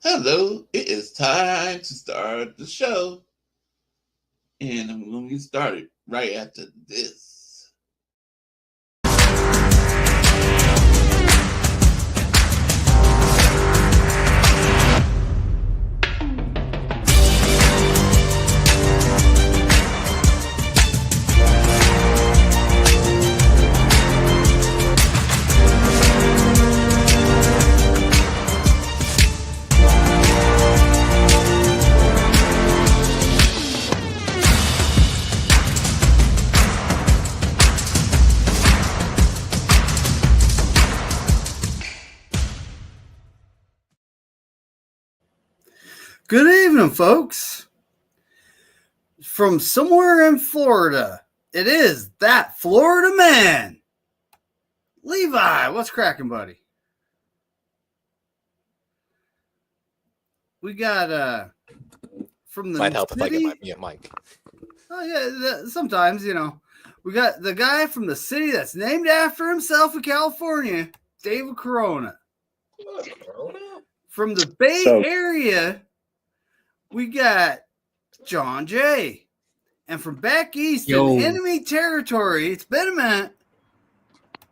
Hello, it is time to start the show. And I'm going to get started right after this. Good evening, folks. From somewhere in Florida, it is that Florida man. Levi, what's cracking, buddy? We got from the Might help city. if I get my mute mic. Oh yeah, sometimes we got the guy from the city that's named after himself in California, David Corona. From the Bay Area, we got John Jay. And from back east in enemy territory, it's been a minute.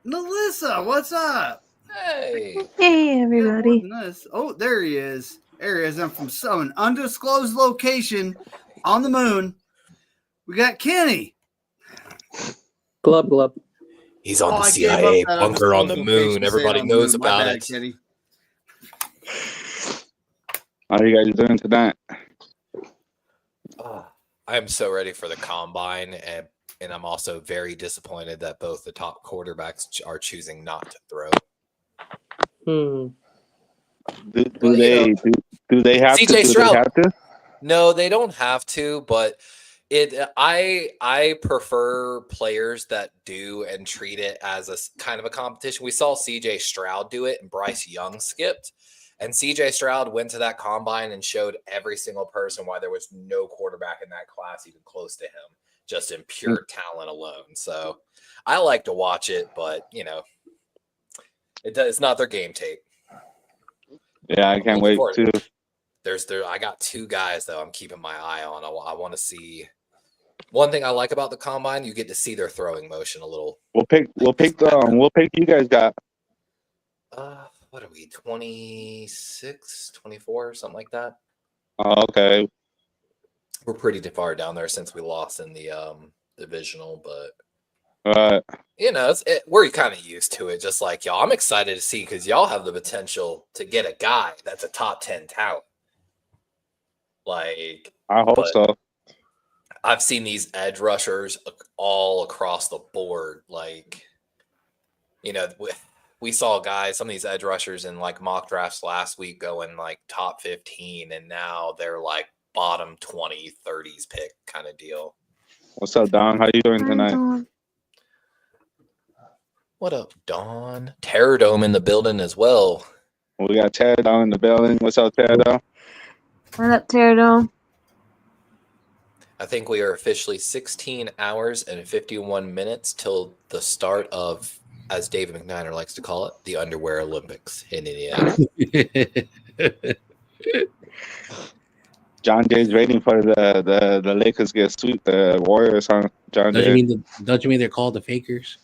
Melissa, what's up? Hey. Hey, everybody. Oh, there he is. There he is. I'm from some undisclosed location on the moon. We got Kenny. Glub. He's on the CIA bunker on the moon. Everybody knows about it. Kenny. How are you guys doing tonight? I am so ready for the combine, and I'm also very disappointed that both the top quarterbacks are choosing not to throw. Hmm. Do they have CJ to? Stroud. Do they have to? No, they don't have to, but I prefer players that do and treat it as a kind of a competition. We saw CJ Stroud do it, and Bryce Young skipped. And CJ Stroud went to that combine and showed every single person why there was no quarterback in that class even close to him, just in pure talent alone. So I like to watch it, but it's not their game tape. Yeah, I can't wait to. I got two guys though I'm keeping my eye on. I want to see. One thing I like about the combine, you get to see their throwing motion a little. We'll pick you guys got. What are we, 26, 24, something like that? Oh, okay. We're pretty far down there since we lost in the divisional, but we're kind of used to it. Just like y'all, I'm excited to see because y'all have the potential to get a guy that's a top 10 talent. Like, I hope so. I've seen these edge rushers all across the board. Like, we saw guys, some of these edge rushers in like mock drafts last week going like top 15, and now they're like bottom 20, 30s pick kind of deal. What's up, Don? How you doing tonight? What up, Don? Terror Dome in the building as well. We got Terror Dome in the building. What's up, Terror Dome? What up, Terror Dome? I think we are officially 16 hours and 51 minutes till the start of, as David McNiner likes to call it, the Underwear Olympics in Indiana. John Jay's waiting for the Lakers to get sweep the Warriors, huh? Don't you mean they're called the Fakers?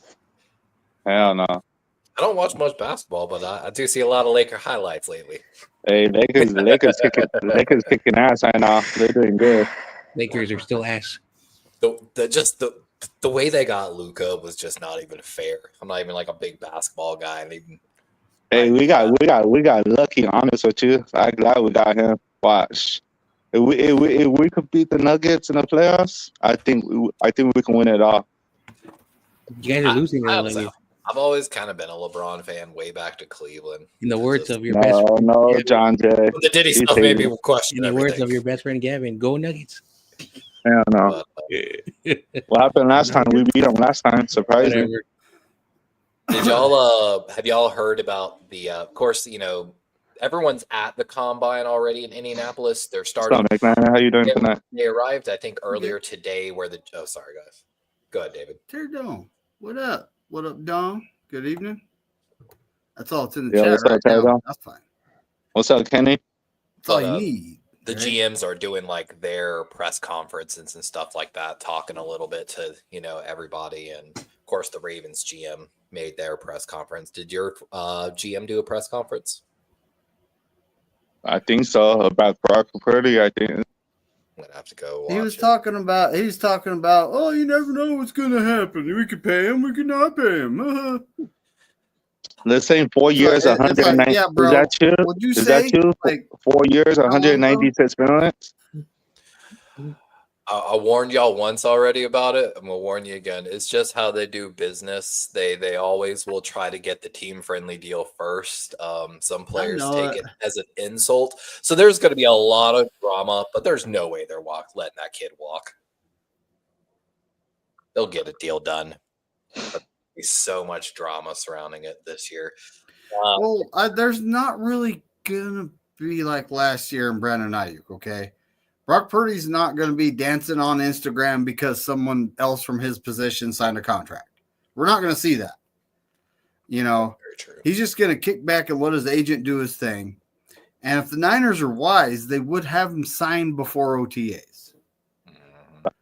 Hell no. I don't watch much basketball, but I do see a lot of Laker highlights lately. Hey, Lakers kicking ass right now. They're doing good. Lakers are still ass. The way they got Luka was just not even fair. I'm not even like a big basketball guy. Hey, we got lucky. Honest with you, I'm glad we got him. Watch, if we could beat the Nuggets in the playoffs, I think we can win it all. You guys are losing early. I've always kind of been a LeBron fan way back to Cleveland. In the words of your best friend, Gavin, John Jay. The Diddy stuff made me question. In the words of your best friend Gavin, go Nuggets. Hell no. What happened last time? We beat them last time. Surprising. Did y'all have y'all heard about the? Of course, everyone's at the combine already in Indianapolis. They're starting. What's up, McMahon? How you doing tonight? They arrived, I think, earlier today. Sorry, guys. Go ahead, David. Terror Dome. What up? What up, Dom? Good evening. That's all it's in the chat right now. That's fine. What's up, Kenny? That's all But you need. the right? GMs are doing like their press conferences and stuff like that, talking a little bit to, everybody. And of course, the Ravens GM made their press conference. Did your GM do a press conference? I think so. About Brock Purdy, I think. I'm gonna have to go watch He was it. talking about. Oh, you never know what's gonna happen. We could pay him. We could not pay him. Let's say 4 It's like, years, it's like, 190. yeah, Is bro. that you? What'd you Is that say? you? Like 4 years, how long ago? 196 minutes. I warned y'all once already about it. I'm gonna warn you again. It's just how they do business. They always will try to get the team friendly deal first. Some players know take it. it as an insult. So there's gonna be a lot of drama, but there's no way they're letting that kid walk. They'll get a deal done. But there'll be so much drama surrounding it this year. Well, there's not really gonna be like last year in Brandon Ayuk. Okay, Brock Purdy's not gonna be dancing on Instagram because someone else from his position signed a contract. We're not gonna see that. Very true. He's just gonna kick back and let his agent do his thing. And if the Niners are wise, they would have him signed before OTAs.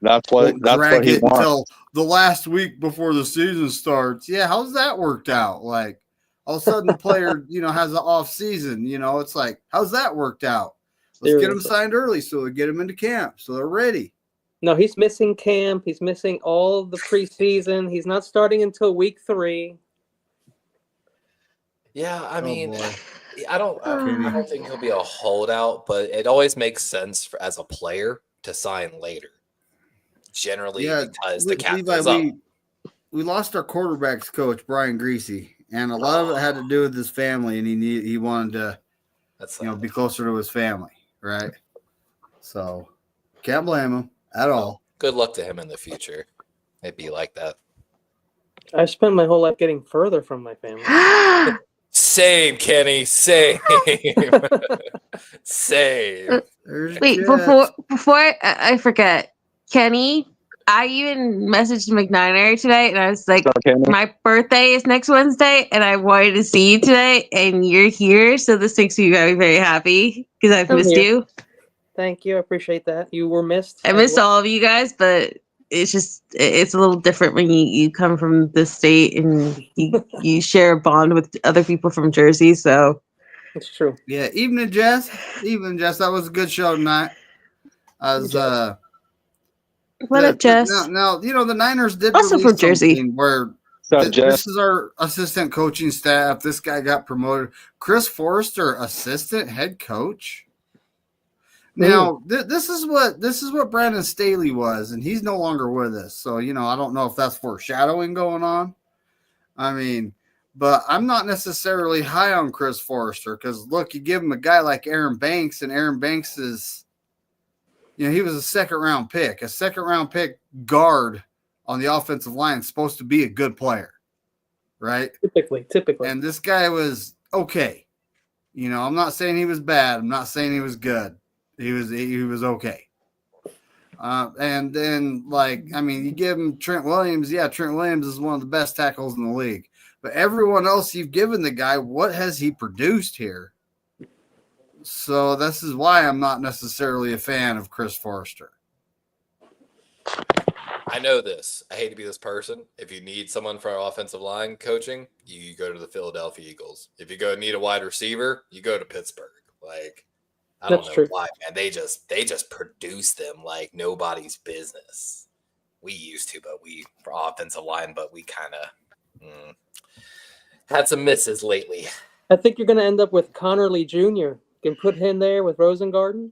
That's what he it wants. until the last week before the season starts. Yeah, how's that worked out? Like all of a sudden the player, has an off season. It's like, how's that worked out? Let's get them signed early so we get them into camp so they're ready. No, he's missing camp. He's missing all the preseason. He's not starting until week 3. Yeah, I mean, boy. I don't think he'll be a holdout, but it always makes sense as a player to sign later. Generally, because the cap goes up. We lost our quarterbacks coach, Brian Greasy, and a lot of it had to do with his family, and he wanted to be closer to his family, right? So can't blame him at all. Good luck to him in the future. It'd be like that. I spent my whole life getting further from my family. Same, Kenny. Same. Same. Wait, before I forget, Kenny, I even messaged McNiner today, and I was like, my birthday is next Wednesday, and I wanted to see you today, and you're here, so this makes me very, very happy, because I've missed you. Thank you. I appreciate that. You were missed. I missed all of you guys, but it's a little different when you come from the state and you share a bond with other people from Jersey, so. It's true. Yeah, evening, Jess. That was a good show tonight. What up, Jess? Now, the Niners did also from Jersey. Where this is our assistant coaching staff. This guy got promoted. Chris Forrester, assistant head coach. Now, this is what Brandon Staley was, and he's no longer with us. So, I don't know if that's foreshadowing going on. I mean, but I'm not necessarily high on Chris Forrester because, look, you give him a guy like Aaron Banks, and Aaron Banks is, he was a second-round pick. A second-round pick guard on the offensive line is supposed to be a good player, right? Typically. And this guy was okay. I'm not saying he was bad. I'm not saying he was good. He was okay. And then, you give him Trent Williams. Yeah, Trent Williams is one of the best tackles in the league. But everyone else you've given the guy, what has he produced here? So this is why I'm not necessarily a fan of Chris Forrester. I know this. I hate to be this person. If you need someone for offensive line coaching, you go to the Philadelphia Eagles. If you need a wide receiver, you go to Pittsburgh. I don't know why, man. They just produce them like nobody's business. We used to, but for offensive line, but we kind of had some misses lately. I think you're going to end up with Connerly Jr. Can put him there with Rosengarten.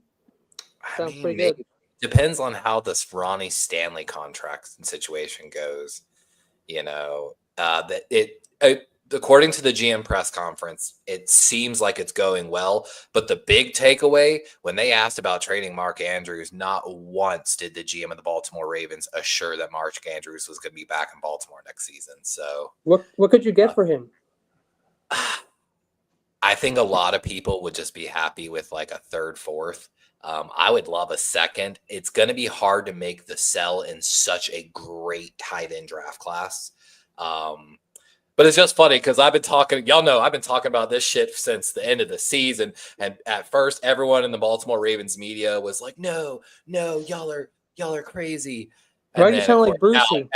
Sounds pretty good. Depends on how this Ronnie Stanley contract situation goes. According to the GM press conference, it seems like it's going well. But the big takeaway, when they asked about trading Mark Andrews, not once did the GM of the Baltimore Ravens assure that Mark Andrews was going to be back in Baltimore next season. So, what could you get for him? I think a lot of people would just be happy with like a third, fourth. I would love a second. It's going to be hard to make the sell in such a great tight end draft class. But it's just funny because I've been talking about this shit since the end of the season. And at first, everyone in the Baltimore Ravens media was like, no, y'all are crazy. And Why do you sound like Brucey?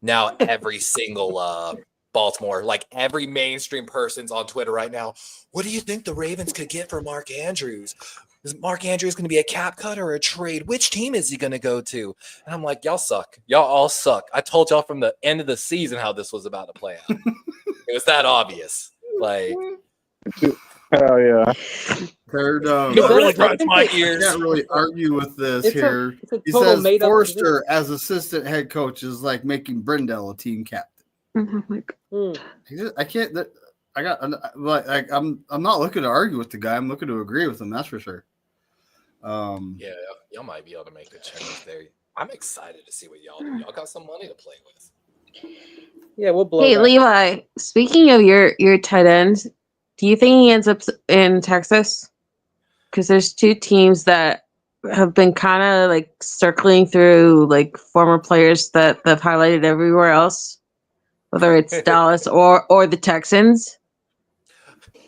Now every single Baltimore, like every mainstream person's on Twitter right now. What do you think the Ravens could get for Mark Andrews? Is Mark Andrews going to be a cap cut or a trade? Which team is he going to go to? And I'm like, y'all suck. Y'all all suck. I told y'all from the end of the season how this was about to play out. It was that obvious. Like, hell yeah. Third, it really grinds my ears. Can't really argue with this here. It's a He total says made-up Forster as assistant head coach is like making Brindle a team captain. I can't. I'm not looking to argue with the guy. I'm looking to agree with him. That's for sure. Yeah, y'all might be able to make a change there. I'm excited to see what y'all do. Y'all got some money to play with. Yeah, we'll blow. Hey, Levi, speaking of your tight end, do you think he ends up in Texas? Because there's two teams that have been kind of like circling through like former players that they've highlighted everywhere else, whether it's Dallas or the Texans.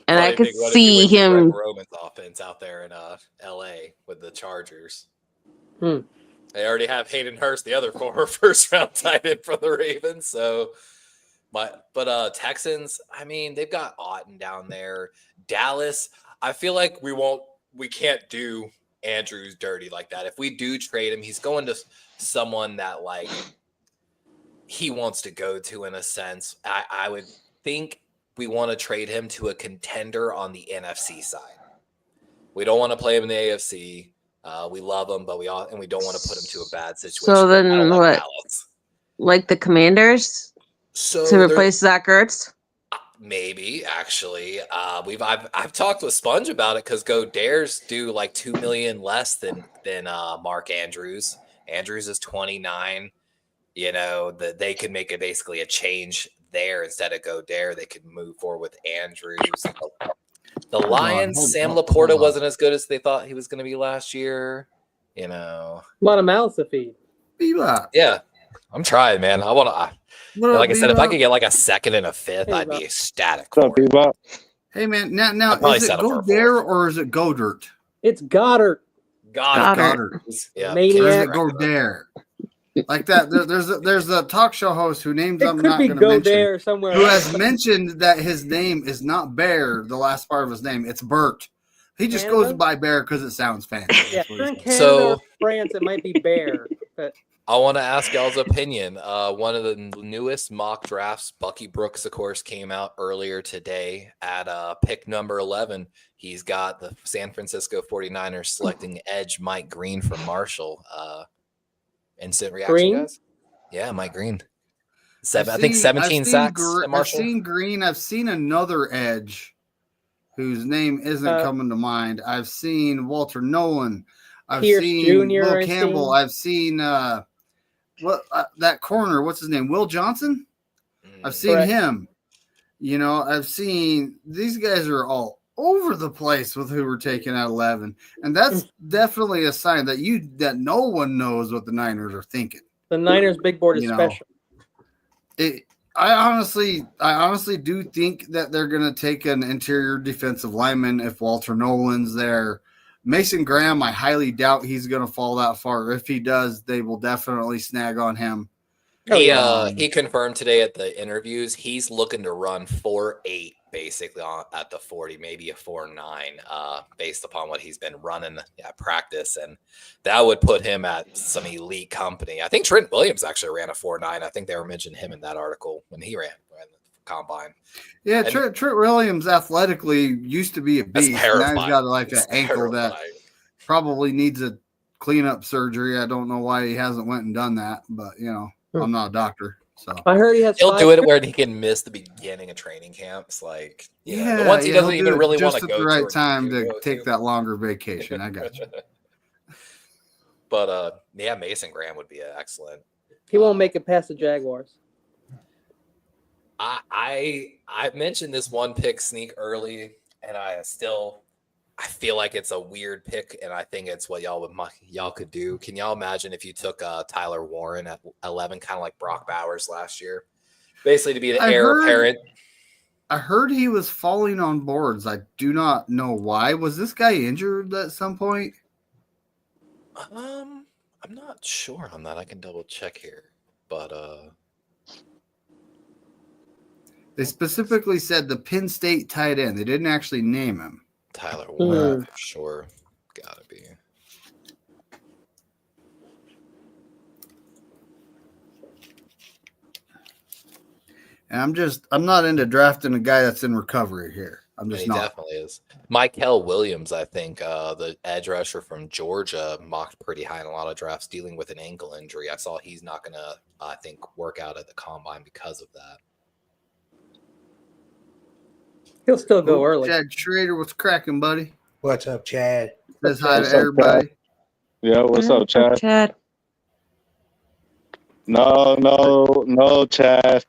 And I could see him. Roman's offense out there in L.A. with the Chargers. They already have Hayden Hurst, the other former first-round tight end for the Ravens. So, but Texans, I mean, they've got Otton down there. Dallas, I feel like we can't do Andrews dirty like that. If we do trade him, he's going to someone that like he wants to go to in a sense. I would think we want to trade him to a contender on the NFC side. We don't want to play him in the AFC. We love him, but we don't want to put him to a bad situation. So then what? Like the Commanders? To replace Zach Ertz? Maybe actually. I've talked with Sponge about it because Dares do like $2 million less than Mark Andrews. Andrews is 29. You know that they could make it basically a change there instead of Dare. They could move forward with Andrews. The Lions, Sam Laporta wasn't as good as they thought he was going to be last year. You know, a lot of mouths to feed. Yeah, I'm trying, man. I want to. Like I said, if I could get like a second and a fifth, I'd be ecstatic. Hey, man, now is it Godare or is it Godert? It's Goddard. Goddard. Yeah, Maniac. Or is it Godare? Like that. There's a talk show host who names I'm not going to mention. Somewhere who has mentioned that his name is not Bear, the last part of his name. It's Bert. He just goes by Bear because it sounds fancy. Yeah, if you're in Canada or France, it might be Bear. But I want to ask y'all's opinion. One of the newest mock drafts, Bucky Brooks, of course, came out earlier today at pick number 11. He's got the San Francisco 49ers selecting edge Mike Green from Marshall. Instant reaction, guys? Yeah, Mike Green. I think 17 sacks at Marshall. I've seen Green. I've seen another edge whose name isn't coming to mind. I've seen Walter Nolan. I've seen Will Campbell. I've seen that corner. What's his name? Will Johnson. I've seen him. You know, I've seen these guys are all over the place with who we're taking at 11, and that's definitely a sign that no one knows what the Niners are thinking. The Niners big board is special. I honestly do think that they're going to take an interior defensive lineman if Walter Nolan's there. Mason Graham, I highly doubt he's going to fall that far. If he does, they will definitely snag on him. He confirmed today at the interviews he's looking to run 4.8 basically at the 40, maybe a 4.9 based upon what he's been running at practice, and that would put him at some elite company. I think Trent Williams actually ran a 4.9. I think they were mentioning him in that article when he ran the combine. Yeah, Trent Williams athletically used to be a beast. Now he's got like an ankle that probably needs a cleanup surgery. I don't know why he hasn't went and done that, but you know. I'm not a doctor, so I heard he'll do it where he can miss the beginning of training camps, like the ones he doesn't even really want to go just at the right time to take that longer vacation. I got you. But Mason Graham would be excellent. He won't make it past the Jaguars. I mentioned this one pick sneak early, and I feel like it's a weird pick, and I think it's what y'all could do. Can y'all imagine if you took Tyler Warren at 11, kind of like Brock Bowers last year? Basically, to be the heir apparent. I heard he was falling on boards. I do not know why. Was this guy injured at some point? I'm not sure on that. I can double check here, but they specifically said the Penn State tight end. They didn't actually name him. Tyler Warren, for sure. Gotta be. And I'm not into drafting a guy that's in recovery here. I'm just not. Definitely is. Michael Williams, I think, the edge rusher from Georgia, mocked pretty high in a lot of drafts, dealing with an ankle injury. I saw he's not gonna, I think, work out at the combine because of that. He'll still go early. Chad Schrader, what's cracking, buddy? What's up, Chad? Says hi to everybody. Yeah, what's up, Chad? Chad. No, Chad.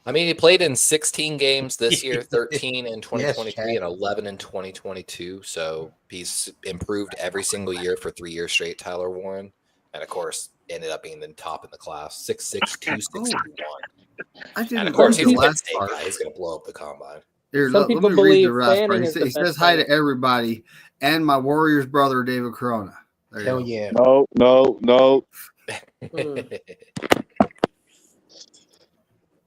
I mean, he played in 16 games this year, 13 in 2023 and 11 in 2022. So he's improved every single year for 3 years straight, Tyler Warren. And, of course, ended up being the top in the class, 6'6", 261. And, of course, he's a Penn State guy. He's going to blow up the combine. Here, let me read the rest part. He says hi to everybody and my Warriors brother, David Corona. Hell yeah. No.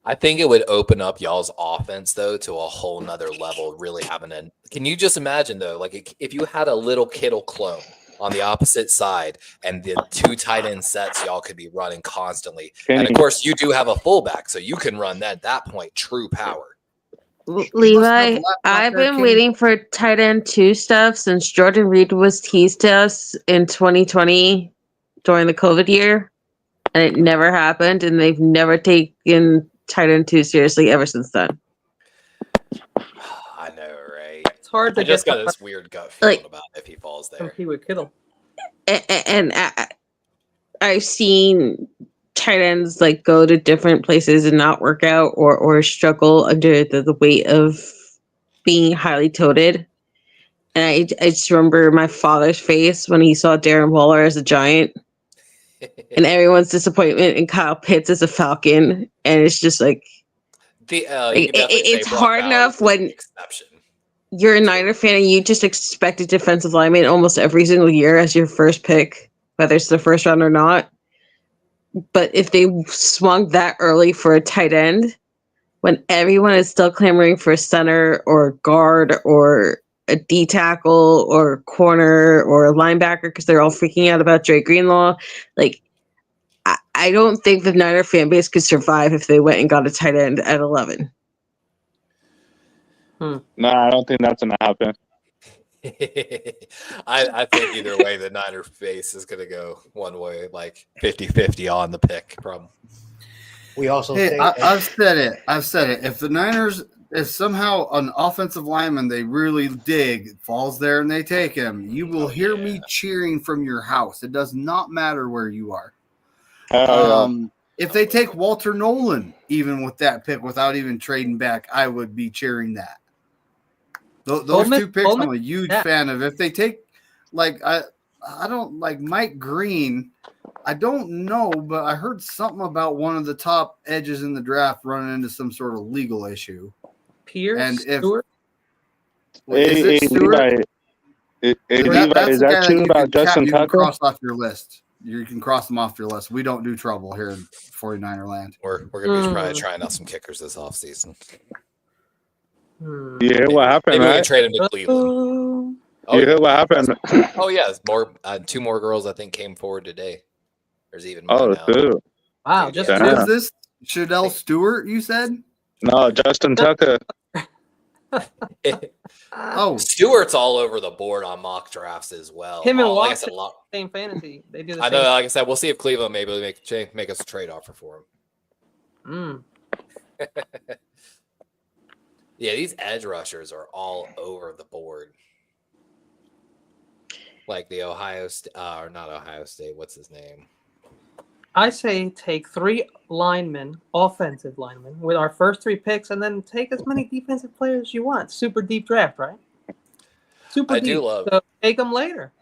I think it would open up y'all's offense, though, to a whole nother level, really having a – can you just imagine, though, like if you had a little Kittle clone on the opposite side and the two tight end sets y'all could be running constantly. And, of course, you do have a fullback, so you can run that at that point, true power. Levi, I've been waiting for tight end 2 stuff since Jordan Reed was teased to us in 2020 during the COVID year, and it never happened, and they've never taken tight end 2 seriously ever since then. I know, right? It's hard to just got this weird gut feeling about if he falls there. He would Kittle. And I've seen tight ends like go to different places and not work out or struggle under the weight of being highly touted. And I just remember my father's face when he saw Darren Waller as a Giant and everyone's disappointment in Kyle Pitts as a Falcon. And it's just like, it's hard enough when you're a Niner fan and you just expect a defensive lineman almost every single year as your first pick, whether it's the first round or not. But if they swung that early for a tight end, when everyone is still clamoring for center or guard or a D tackle or corner or a linebacker because they're all freaking out about Dre Greenlaw, like I don't think the Niner fan base could survive if they went and got a tight end at 11. No, I don't think that's gonna happen. I think either way, the Niner face is going to go one way, like 50-50 on the pick. Problem. We also I've said it. If the Niners, if somehow an offensive lineman they really dig falls there and they take him, you will hear me cheering from your house. It does not matter where you are. If they take Walter Nolan, even with that pick, without even trading back, I would be cheering that. Those 2 picks, I'm a huge fan of. If they take, like, I don't like Mike Green. I don't know, but I heard something about one of the top edges in the draft running into some sort of legal issue. Pierce and Stewart? Is it Stewart? Is that true about Justin Tucker? You can cross off your list. You can cross them off your list. We don't do trouble here in 49er land. We're going to be probably trying out some kickers this offseason. You hear what happened, maybe right? We can trade him to Cleveland. You hear what happened? Oh, yeah. More 2 more girls, I think, came forward today. There's even more now. Dude. Wow. Just is this Shadell Stewart, you said? No, Justin Tucker. Stewart's all over the board on mock drafts as well. Him and like Watson, same fantasy. They do the I same. know, like I said, we'll see if Cleveland maybe make us a trade offer for him. Yeah, these edge rushers are all over the board. Like the Ohio State, or not Ohio State, what's his name? I say take 3 linemen, offensive linemen, with our first 3 picks, and then take as many defensive players as you want. Super deep draft, right? Super deep. So take them later.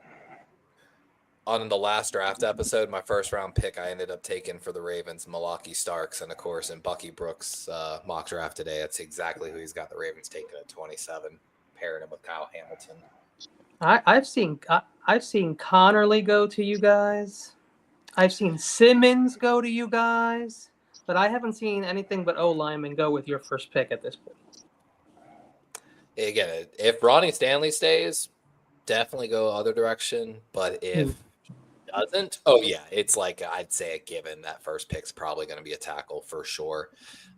on the last draft episode, my first round pick, I ended up taking for the Ravens, Milwaukee Starks, and of course, in Bucky Brooks' mock draft today, that's exactly who he's got the Ravens taking at 27, pairing him with Kyle Hamilton. I've seen Connerly go to you guys. I've seen Simmons go to you guys, but I haven't seen anything but O lineman go with your first pick at this point. Again, if Ronnie Stanley stays, definitely go other direction. But if doesn't, oh yeah, it's like I'd say a given that first pick's probably going to be a tackle for sure.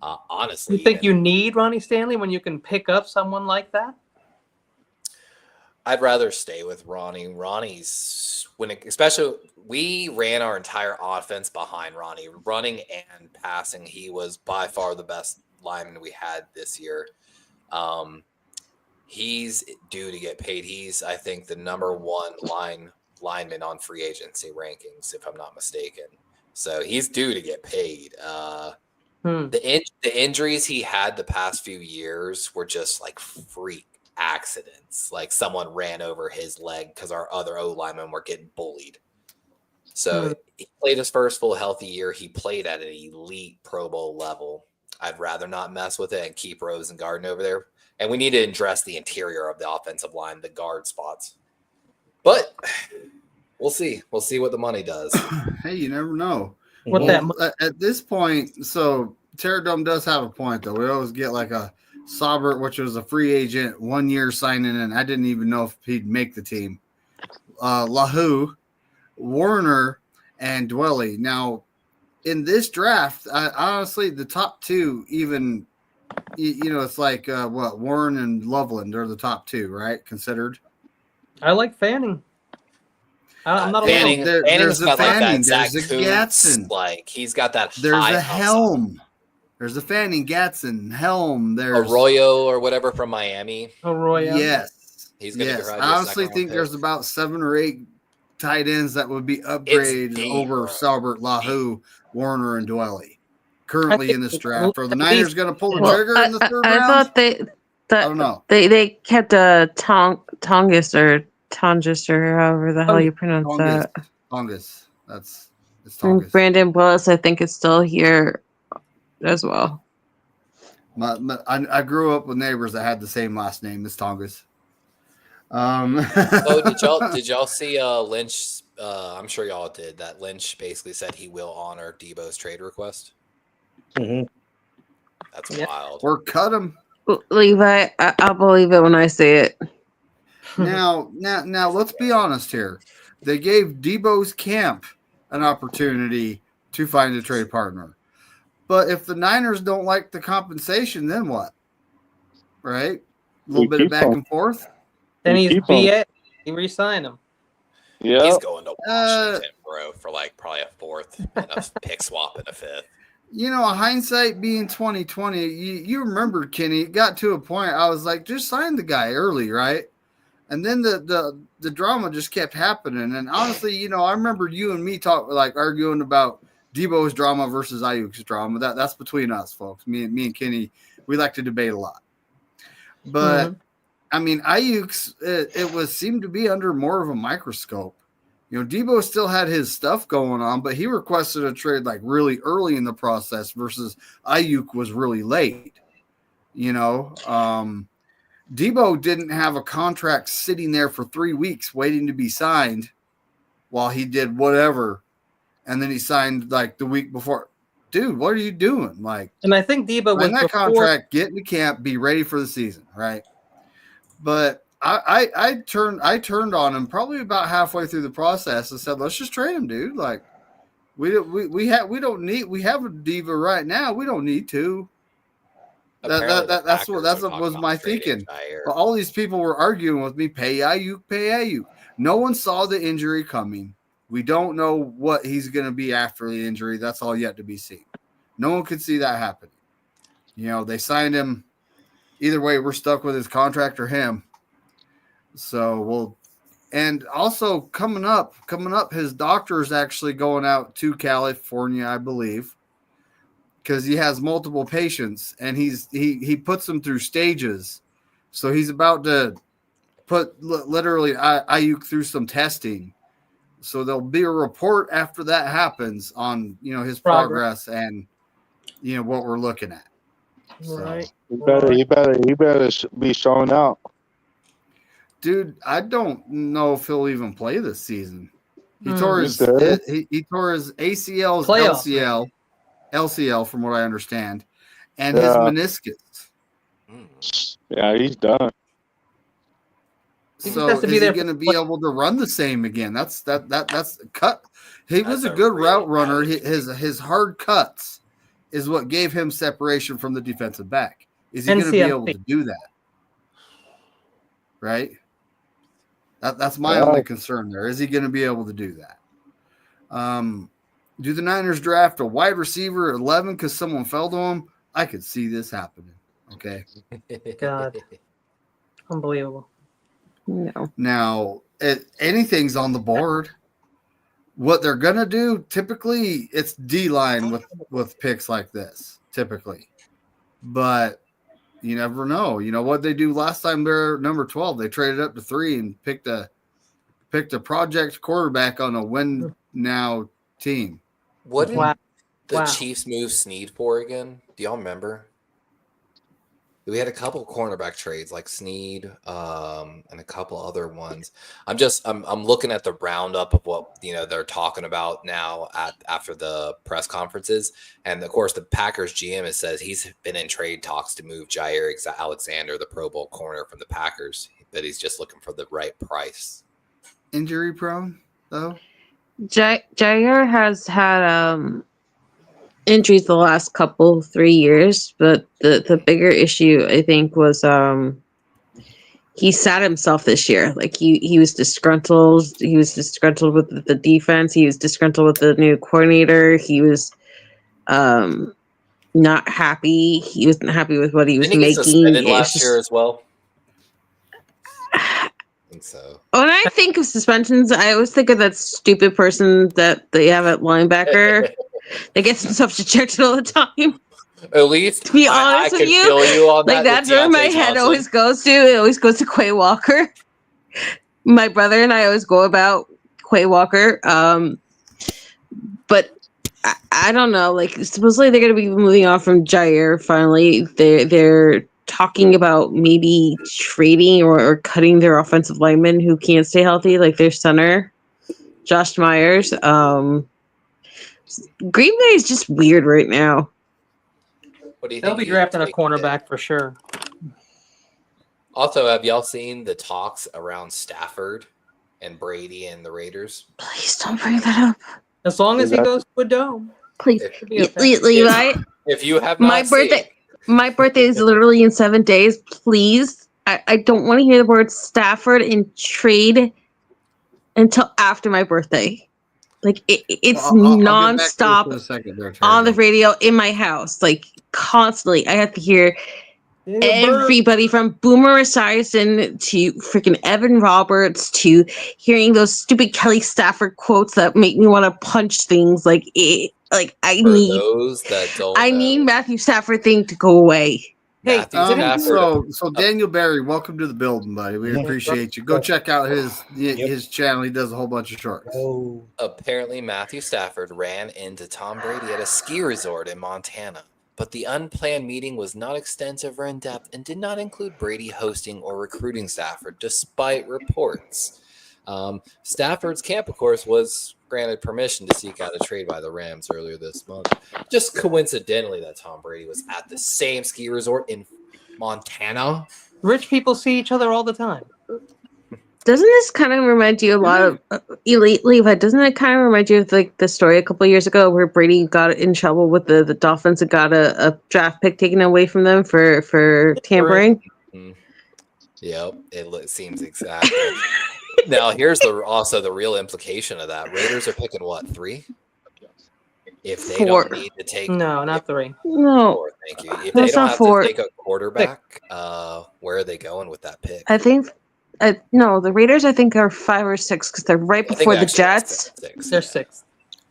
Honestly, You think you need Ronnie Stanley when you can pick up someone like that? I'd rather stay with Ronnie. Ronnie's especially we ran our entire offense behind Ronnie, running and passing. He was by far the best lineman we had this year. He's due to get paid. He's, I think, the number one lineman on free agency rankings, if I'm not mistaken. So he's due to get paid. The injuries he had the past few years were just like freak accidents. Like someone ran over his leg because our other O linemen were getting bullied. So he played his first full healthy year. He played at an elite Pro Bowl level. I'd rather not mess with it and keep Rose and Garden over there. And we need to address the interior of the offensive line, the guard spots. But we'll see. We'll see what the money does. Hey, you never know. At this point, so Terradome does have a point, though. We always get like a Saubert, which was a free agent, 1 year signing, and I didn't even know if he'd make the team. Lahu, Warner, and Dwelly. Now, in this draft, honestly, the top two even – it's like Warren and Loveland are the top two, right? Considered. I like Fanning. I'm not Fanning. There's a Fanning. There's a Gatson. Like he's got that. There's a Helm. There's a Fanning, Gatson, Helm. There's Arroyo or whatever from Miami. Arroyo. Yes. He's gonna be I honestly think there's about 7 or 8 tight ends that would be upgraded over Saubert, Lahu, Warner, and Dwelly. Currently in this draft, are the Niners going to pull the trigger in the third round? I thought I don't know. They kept Tongus or however the hell you pronounce that. Tongus. It's Tongus. Brandon Willis, I think, is still here as well. I grew up with neighbors that had the same last name as Tongus. Did y'all see Lynch? I'm sure y'all did. That Lynch basically said he will honor Debo's trade request. Mm-hmm. That's wild. Or cut him. Levi, I'll believe it when I see it. Now, let's be honest here. They gave Debo's camp an opportunity to find a trade partner. But if the Niners don't like the compensation, then what? Right? A little bit of back and forth. Then he's BA. You re-sign him. Yeah. He's going to Washington, bro, for like probably a 4th and a pick swap and a 5th. Hindsight being 2020, you remember, Kenny, it got to a point I was like, just sign the guy early, right? And then the drama just kept happening. And honestly, I remember you and me arguing about Debo's drama versus Ayuk's drama. That's between us, folks. Me and Kenny, we like to debate a lot. But I mean, Ayuk's it seemed to be under more of a microscope. Debo still had his stuff going on, but he requested a trade like really early in the process versus Ayuk was really late. Debo didn't have a contract sitting there for 3 weeks waiting to be signed while he did whatever. And then he signed like the week before. Dude, what are you doing? And I think Debo was that contract, get into camp, be ready for the season, right? But I turned on him probably about halfway through the process and said, let's just trade him, dude. Like we have a diva right now. We don't need to. That's what was my thinking. But all these people were arguing with me, pay Ayuk. No one saw the injury coming. We don't know what he's going to be after the injury. That's all yet to be seen. No one could see that happening. They signed him. Either way, we're stuck with his contract or him. So and also coming up, his doctor is actually going out to California, I believe, because he has multiple patients and he puts them through stages. So he's about to put literally Ayuk through some testing. So there'll be a report after that happens on his progress and what we're looking at. So, Right. He better be showing out. dude, I don't know if he'll even play this season. He tore his serious? he tore his ACL's Playoffs, LCL from what I understand, and Yeah. his meniscus. Yeah, he's done. He just So has to is be he there going to for- be able to run the same again? That's cut. He was That's a a good really route runner. bad His hard cuts is what gave him separation from the defensive back. Is he going to be able to do that? Right. That's my only concern there. Is he going to be able to do that? Do the Niners draft a wide receiver at 11 because someone fell to him? I could see this happening. Okay. God. Unbelievable. No. Now, anything's on the board. What they're going to do, typically, it's D-line with picks like this, typically. But you never know. You know what they do last time they're number 12? They traded up to 3 and picked a project quarterback on a win-now team. What did Wow. the Chiefs move Snead for again? Do y'all remember? We had a couple cornerback trades like Snead and a couple other ones. I'm looking at the roundup of what they're talking about now after the press conferences, and of course the Packers GM says he's been in trade talks to move Jair Alexander, the Pro Bowl corner from the Packers, but he's just looking for the right price. Injury prone though. Jair has had injuries the last 3 years, but the bigger issue I think was he sat himself this year. Like he was disgruntled. He was disgruntled with the defense. He was disgruntled with the new coordinator. He was not happy. He wasn't happy with what he was Didn't he get making. suspended last year as well? I think so. When I think of suspensions, I always think of that stupid person that they have at linebacker that gets himself ejected all the time. At least, To be honest I with can you, feel you on like that. that's where my head always goes to. It always goes to Quay Walker. My brother and I always go about Quay Walker. But I don't know. Like supposedly they're going to be moving on from Jair. Finally, they're talking about maybe trading or cutting their offensive lineman who can't stay healthy, like their center, Josh Myers. Green Bay is just weird right now. What do you They'll think? be drafting a cornerback for sure. Also, have y'all seen the talks around Stafford and Brady and the Raiders? Please don't bring that up. As long as he goes to a dome. Please, It should be okay. Levi. If you have not My birthday. seen, My birthday is literally in 7 days. Please, I don't want to hear the word Stafford in trade until after my birthday. Like it's I'll get back to this nonstop in a second there, Terry. on the radio in my house, like constantly. I have to hear everybody from Boomer Esiason to freaking Evan Roberts to hearing those stupid Kelly Stafford quotes that make me want to punch things. Like it. Like I for need. those that don't I know, need Matthew Stafford thing to go away. Matthew Stafford. So Daniel Barry, welcome to the building, buddy. We appreciate you. Go check out his channel. He does a whole bunch of shorts. Apparently, Matthew Stafford ran into Tom Brady at a ski resort in Montana, but the unplanned meeting was not extensive or in-depth and did not include Brady hosting or recruiting Stafford, despite reports. Stafford's camp, of course, was granted permission to seek out a trade by the Rams earlier this month. Just coincidentally that Tom Brady was at the same ski resort in Montana. Rich people see each other all the time. Doesn't this kind of remind you a lot of Elite Levi? Doesn't it kind of remind you of like the story a couple of years ago where Brady got in trouble with the Dolphins and got a draft pick taken away from them for tampering? Mm-hmm. Yep, it seems exactly. Now, here's also the real implication of that. Raiders are picking what, 3? If they 4. don't need to take No, not 3. No, 4, thank you. If that's they don't not have 4. to take a quarterback, where are they going with that pick? I think no, the Raiders I think are 5 or 6 because they're right before the Jets. They're 6.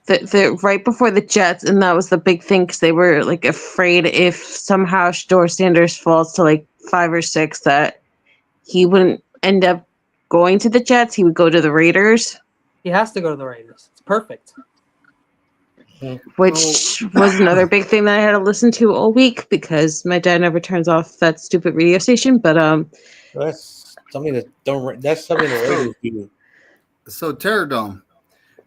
They're right before the Jets, and that was the big thing because they were like afraid if somehow Shador Sanders falls to like 5 or 6 that he wouldn't end up going to the Jets. He would go to the Raiders. He has to go to the Raiders. It's perfect. Which was another big thing that I had to listen to all week because my dad never turns off that stupid radio station. But That's something that don't. That's something the Raiders do. So Terradome,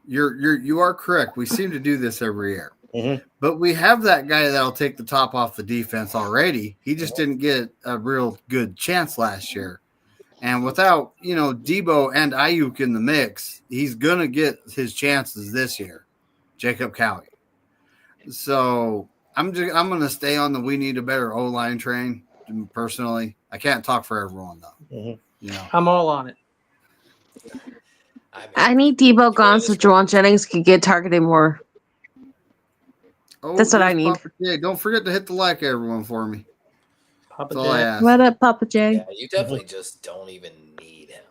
you are correct. We seem to do this every year. Mm-hmm. But we have that guy that'll take the top off the defense already. He just didn't get a real good chance last year. And without, Debo and Ayuk in the mix, he's going to get his chances this year, Jacob Cowie. So I'm going to stay on the we need a better O-line train personally. I can't talk for everyone, though. Mm-hmm. I'm all on it. I need Debo gone so Jawan Jennings could get targeted more. That's what I need. Papa J. Don't forget to hit the like, everyone, for me. Papa That's all I J. ask. What up, Papa J? Yeah, you definitely just don't even need him.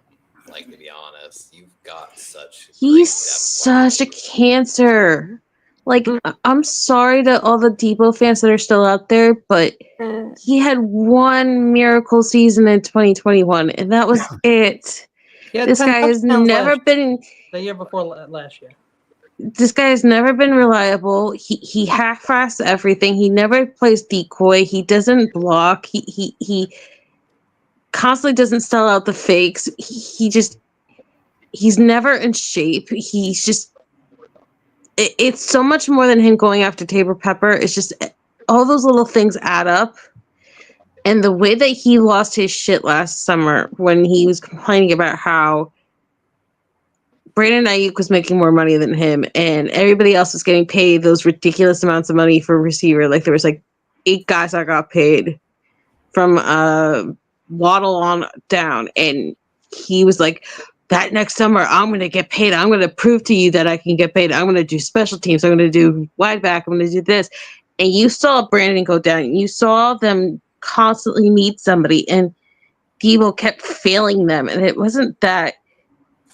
Like, to be honest, you've got such. He's such a cancer. Like, I'm sorry to all the Debo fans that are still out there, but he had one miracle season in 2021, and that was it. This guy has never been. The year before last year. This guy has never been reliable. He half-asses everything. He never plays decoy. He doesn't block. He constantly doesn't sell out the fakes. He's never in shape. He's just. It's so much more than him going after Tabor Pepper. It's just all those little things add up. And the way that he lost his shit last summer when he was complaining about how Brandon Ayuk was making more money than him and everybody else was getting paid those ridiculous amounts of money for receiver. Like there was like 8 guys that got paid from Waddle on down. And he was like, that next summer, I'm going to get paid. I'm going to prove to you that I can get paid. I'm going to do special teams. I'm going to do wide back. I'm going to do this. And you saw Brandon go down. You saw them constantly need somebody. And Debo kept failing them. And it wasn't that,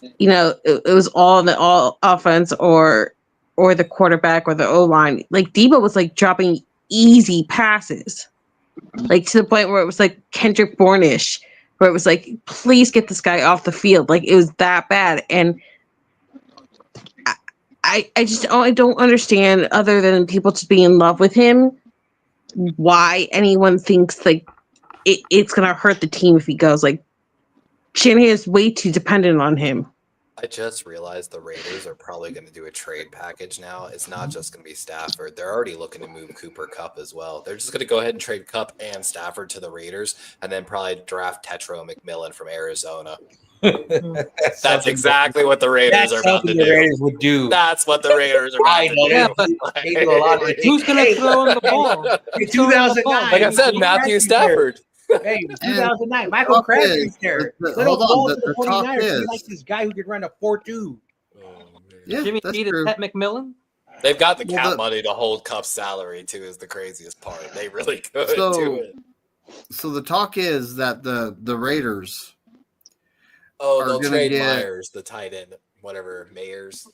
it was all the all offense or the quarterback or the O-line. Like Debo was like dropping easy passes. Like to the point where it was like Kendrick Bourne-ish. Where it was like, please get this guy off the field. Like it was that bad. And I don't understand, other than people just being in love with him, why anyone thinks like it's gonna hurt the team if he goes. Like Shanahan is way too dependent on him. I just realized the Raiders are probably going to do a trade package now. It's not just going to be Stafford. They're already looking to move Cooper Kupp as well. They're just going to go ahead and trade Kupp and Stafford to the Raiders and then probably draft Tetro McMillan from Arizona. That's exactly what the Raiders are about to do. The Raiders would do. That's what the Raiders are about to do. Yeah, but They do a lot of who's going to throw him the ball? In 2009, Like I said, Matthew Stafford. Hey, 2009, Michael Crabtree's there. Hold on, the talk 49ers. is, He like this guy who could run a 4-2. yeah, Jimmy that's G to true. Ted McMillan? They've got the cap money to hold Kupp's salary too. Is the craziest part. They really could do it. So the talk is that the Raiders. Oh, they'll trade Myers, the tight end, whatever, Mayers.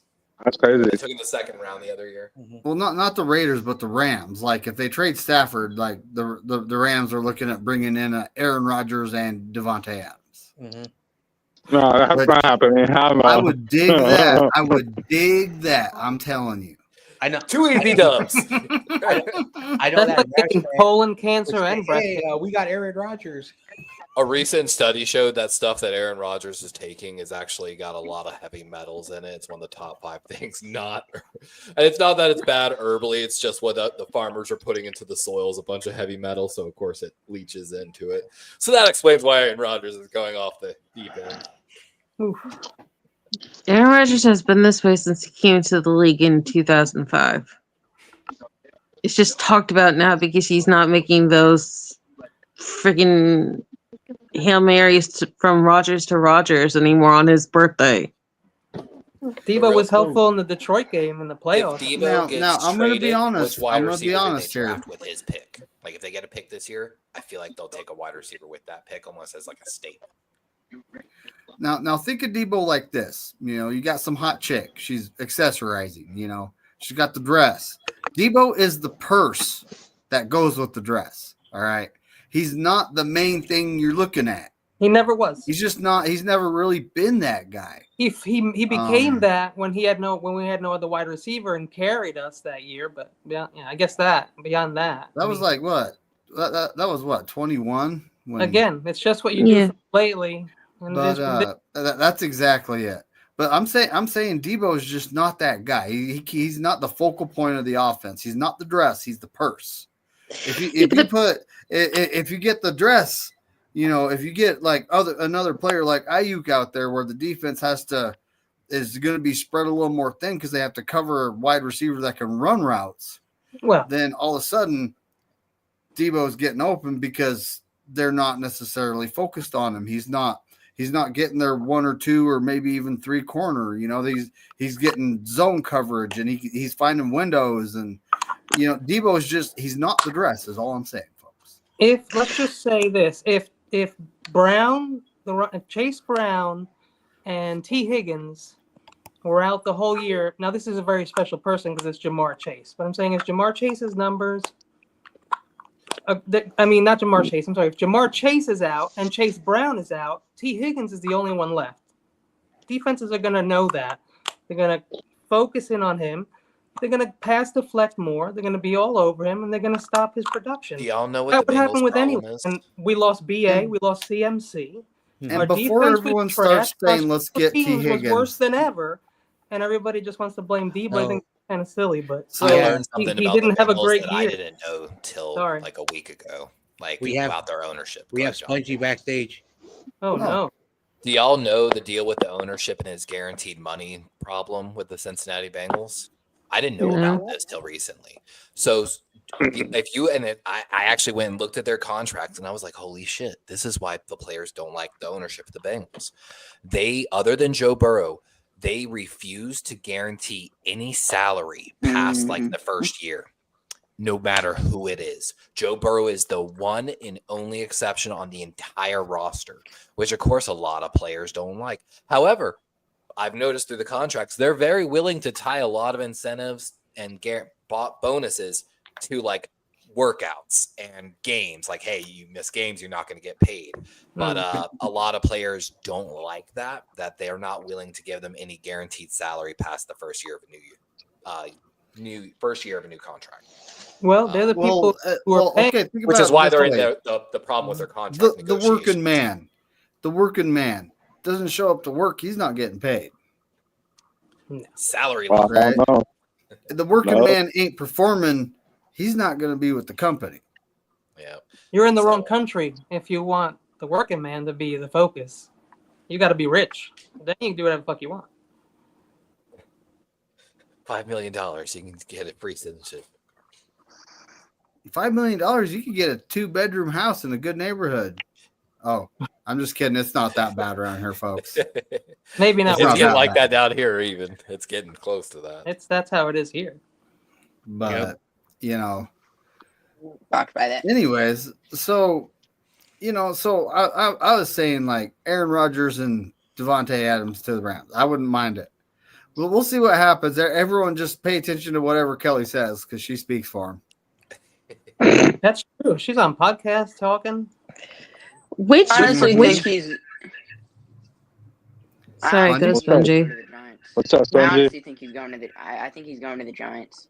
That's crazy. They took in the second round the other year. Well, not the Raiders, but the Rams. Like if they trade Stafford, like the Rams are looking at bringing in Aaron Rodgers and Devontae Adams. Mm-hmm. No, that's not happening. I would dig that. I would dig that. I'm telling you. I know. 2 easy dubs. I know That's that. like getting colon cancer and breast Hey, we got Aaron Rodgers. A recent study showed that stuff that Aaron Rodgers is taking is actually got a lot of heavy metals in it. It's one of the top 5 things. And it's not that it's bad herbally. It's just what the farmers are putting into the soil is a bunch of heavy metal. So, of course, it leaches into it. So that explains why Aaron Rodgers is going off the deep end. Oof. Aaron Rodgers has been this way since he came into the league in 2005. It's just talked about now because he's not making those freaking Hail Marys from Rodgers to Rodgers anymore on his birthday. Debo was helpful in the Detroit game in the playoffs. If Debo Now, I'm going to be honest. which wide I'm going to be receiver do they honest here. draft with his pick? Like if they get a pick this year, I feel like they'll take a wide receiver with that pick almost as like a statement. Now think of Debo like this. You got some hot chick. She's accessorizing. She's got the dress. Debo is the purse that goes with the dress. All right. He's not the main thing you're looking at. He never was. He's just not. He's never really been that guy. He became that when we had no other wide receiver and carried us that year. But yeah, I guess beyond that. That was like what? That was what 21. Again, it's just what you do lately. And but that's exactly it. But I'm saying Debo is just not that guy. He's not the focal point of the offense. He's not the dress. He's the purse. If you get the dress, if you get like another player like Ayuk out there where the defense is going to be spread a little more thin because they have to cover a wide receiver that can run routes. Well, then all of a sudden Debo's getting open because they're not necessarily focused on him. He's not getting their 1 or 2 or maybe even 3 corner. He's getting zone coverage and he's finding windows and Debo's he's not the dress is all I'm saying, folks. Let's just say this, if Chase Brown and T. Higgins were out the whole year, now this is a very special person because it's Jamar Chase, but I'm saying if Jamar Chase's numbers, not Jamar Chase, I'm sorry, if Jamar Chase is out and Chase Brown is out, T. Higgins is the only one left. Defenses are going to know that. They're going to focus in on him. They're going to pass deflect more. They're going to be all over him, and they're going to stop his production. Do y'all know what that the would happen with problem anyone? is? And we lost BA, we lost CMC. And before everyone starts saying, let's get T. Higgins. Was worse than ever, and everybody just wants to blame Debo. No. I think it's kind of silly, but I learned something he about didn't the have a Bengals great that year. I didn't know till like a week ago. Like about their ownership. We have Spongy backstage. Oh no. Do y'all know the deal with the ownership and his guaranteed money problem with the Cincinnati Bengals? I didn't know about this till recently. So I actually went and looked at their contracts and I was like, holy shit, this is why the players don't like the ownership of the Bengals. They, other than Joe Burrow, they refuse to guarantee any salary past like the first year, no matter who it is. Joe Burrow is the one and only exception on the entire roster, which of course a lot of players don't like. However, I've noticed through the contracts, they're very willing to tie a lot of incentives and bonuses to like workouts and games. Like, hey, you miss games, you're not going to get paid. But a lot of players don't like that they're not willing to give them any guaranteed salary past the first year of a new contract. Well, they're the people who are paying, which is why they're in the problem with their contract. The working man doesn't show up to work, he's not getting paid. Salary level. Right? The working man ain't performing, he's not going to be with the company. Yeah. You're in the wrong country if you want the working man to be the focus. You got to be rich. Then you can do whatever the fuck you want. $5 million, you can get a free citizenship. $5 million, you could get a 2-bedroom house in a good neighborhood. Oh, I'm just kidding. It's not that bad around here, folks. Maybe not. It's getting like that down here, even. It's getting close to that. That's how it is here. But Rocked by that. Anyways, so I was saying like Aaron Rodgers and Devontae Adams to the Rams. I wouldn't mind it. Well, we'll see what happens. Everyone just pay attention to whatever Kelly says because she speaks for him. That's true. She's on podcast talking. Honestly, think he's. Sorry, go Spongy. What's up, Spongy? I honestly think he's going to the. I think he's going to the Giants.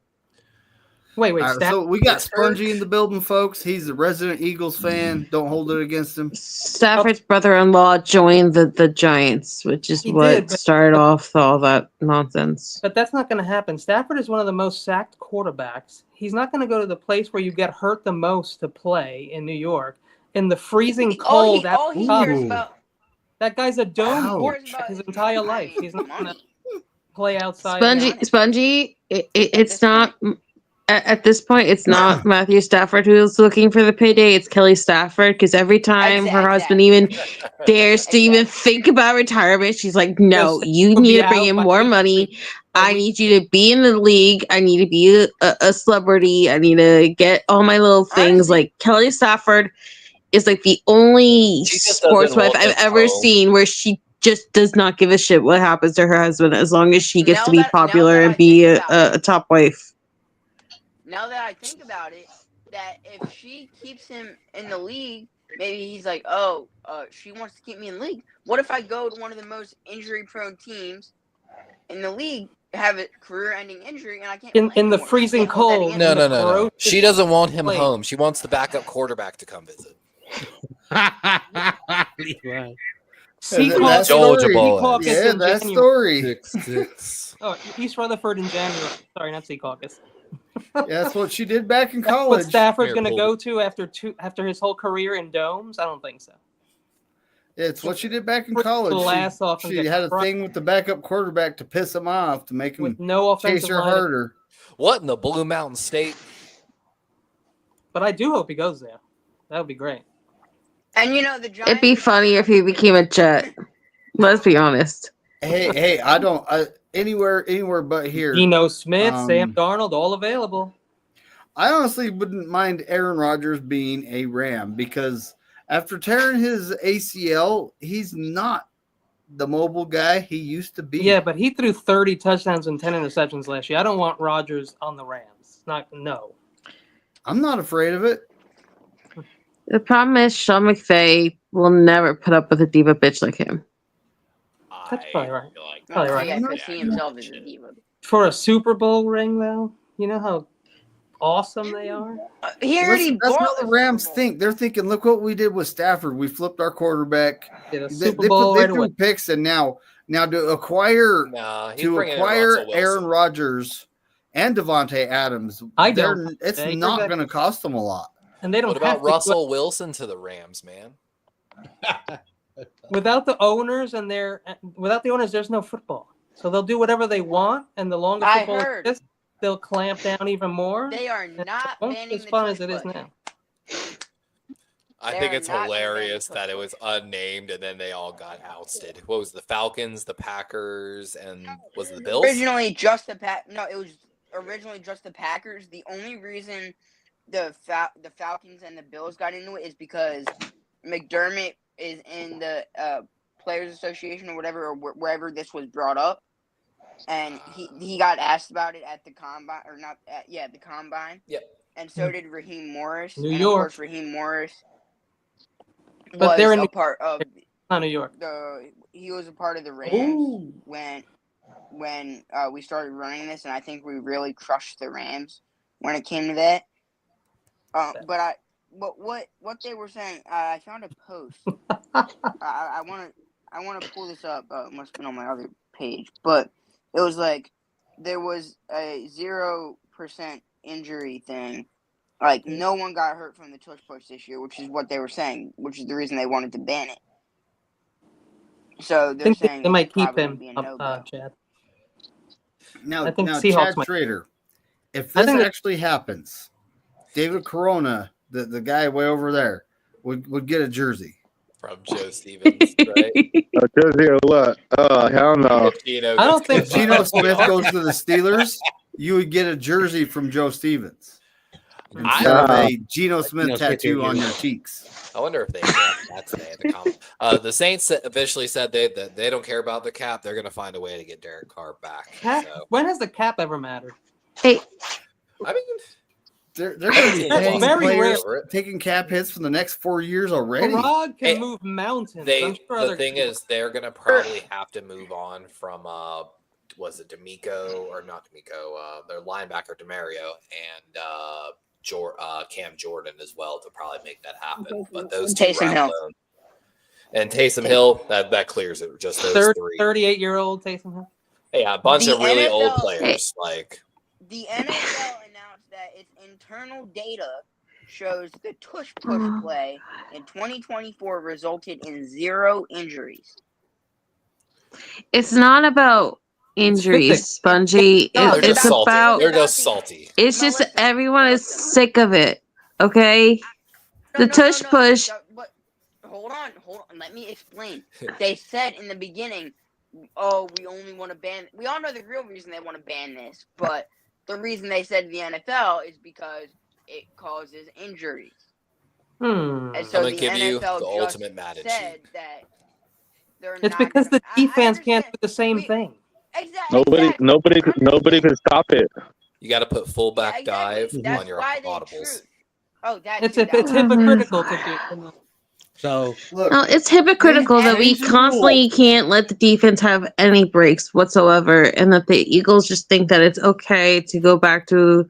Wait. So we got Spongy in the building, folks. He's a resident Eagles fan. Don't hold it against him. Stafford's brother-in-law joined the Giants, which is started off all that nonsense. But that's not going to happen. Stafford is one of the most sacked quarterbacks. He's not going to go to the place where you get hurt the most to play in New York in the freezing cold. That guy's a dome coach his entire life. He's not going to play outside. Spongy. It's not. At this point, it's not Matthew Stafford who's looking for the payday. It's Kelly Stafford because every time her husband even dares to even think about retirement, she's like, no, you need to bring in more money. I need you to be in the league. I need to be a celebrity. I need to get all my little things. Like Kelly Stafford is like the only sports wife I've ever seen where she just does not give a shit what happens to her husband as long as she gets to be popular and be a top wife. Now that I think about it, that if she keeps him in the league, maybe he's like, she wants to keep me in the league. What if I go to one of the most injury-prone teams in the league, have a career-ending injury, and I can't play in the anymore? freezing Can't hold that cold? against No, me. no. She doesn't want him Wait. home. She wants the backup quarterback to come visit. That Georgia story. boys. Yeah, that story. 6'6". Oh, East Rutherford in January. Sorry, not Sea Caucus. Yeah, that's what she did back in That's what college. Stafford's going to go to after his whole career in domes? I don't think so. It's what she did back in Freak the college. ass off and She get had a crushed thing with the backup quarterback to piss him off, to make him with no chase offensive her line. harder. What in the Blue Mountain State? But I do hope he goes there. That would be great. And the Giants. It'd be funny if he became a Jet. Let's be honest. Hey, anywhere but here. Geno Smith, Sam Darnold, all available. I honestly wouldn't mind Aaron Rodgers being a Ram because after tearing his ACL, he's not the mobile guy he used to be. Yeah, but he threw 30 touchdowns and 10 interceptions last year. I don't want Rodgers on the Rams. No. I'm not afraid of it. The problem is Sean McVay will never put up with a diva bitch like him. That's probably right. Probably right. Yeah, because he himself is a diva. For a Super Bowl ring, though, you know how awesome they are? That's how the Rams think. They're thinking, look what we did with Stafford. We flipped our quarterback. Did a They Super Bowl right threw away. picks, and now to acquire Aaron Rodgers and Devontae Adams, it's not going to cost them a lot. And they don't. What about Russell Wilson to the Rams, man? Without the owners there's no football. So they'll do whatever they want, and the longer football exists, they'll clamp down even more. They are not banning as fun as it is now. I think it's hilarious that it was unnamed and then they all got ousted. What was the Falcons, the Packers, and was it the Bills? Originally just the it was originally just the Packers. The only reason the Falcons and the Bills got into it is because McDermott is in the Players Association or whatever, or wherever this was brought up, and he got asked about it at the combine, or not? The combine. Yep. And so did Raheem Morris. New York. Of course, Raheem Morris. But they're in part of New York. He was a part of the Rams when we started running this, and I think we really crushed the Rams when it came to that. But what they were saying, I found a post. I want to pull this up. It must have been on my other page, but it was like there was a 0% injury thing. Like no one got hurt from the tush push this year, which is what they were saying, which is the reason they wanted to ban it. So they're saying they might keep him Chad Chad. Now Chad Schrader, if this actually happens, David Corona, the guy way over there, would get a jersey from Joe Stevens, right? A jersey or what? Oh, hell no! I don't think if Geno Smith goes to the Steelers, you would get a jersey from Joe Stevens instead of a Geno Smith tattoo on your cheeks. I wonder if they that today in the comment. The Saints officially said that they don't care about the cap. They're going to find a way to get Derek Carr back. So. When has the cap ever mattered? Hey, I mean, they're going to be paying players taking cap hits for the next 4 years already. Rod can move mountains. The thing is, they're going to probably have to move on from was it D'Amico or not D'Amico? Their linebacker Demario and Cam Jordan as well to probably make that happen. But those two Taysom Hill and Taysom Hill that clears it. Just those 38-year-old Taysom Hill. Yeah, a bunch of really old players. Like the NFL announced that its internal data shows the tush push play in 2024 resulted in 0 injuries. It's not about injuries, Spongy. They're just salty. It's just everyone is sick of it. Okay, the tush push. But hold on. Let me explain. They said in the beginning, "Oh, we only want to ban." We all know the real reason they want to ban this, but the reason they said the NFL is because it causes injuries. And so I'm gonna give you the ultimate Madden said that it's because the defense can't do the same thing. Exactly. Nobody could stop it. You got to put fullback dive on your audibles. Oh, it's hypocritical to do. So Look, No, it's hypocritical that we change the constantly rule. can't let the defense have any breaks whatsoever, and that the Eagles just think that it's okay to go back to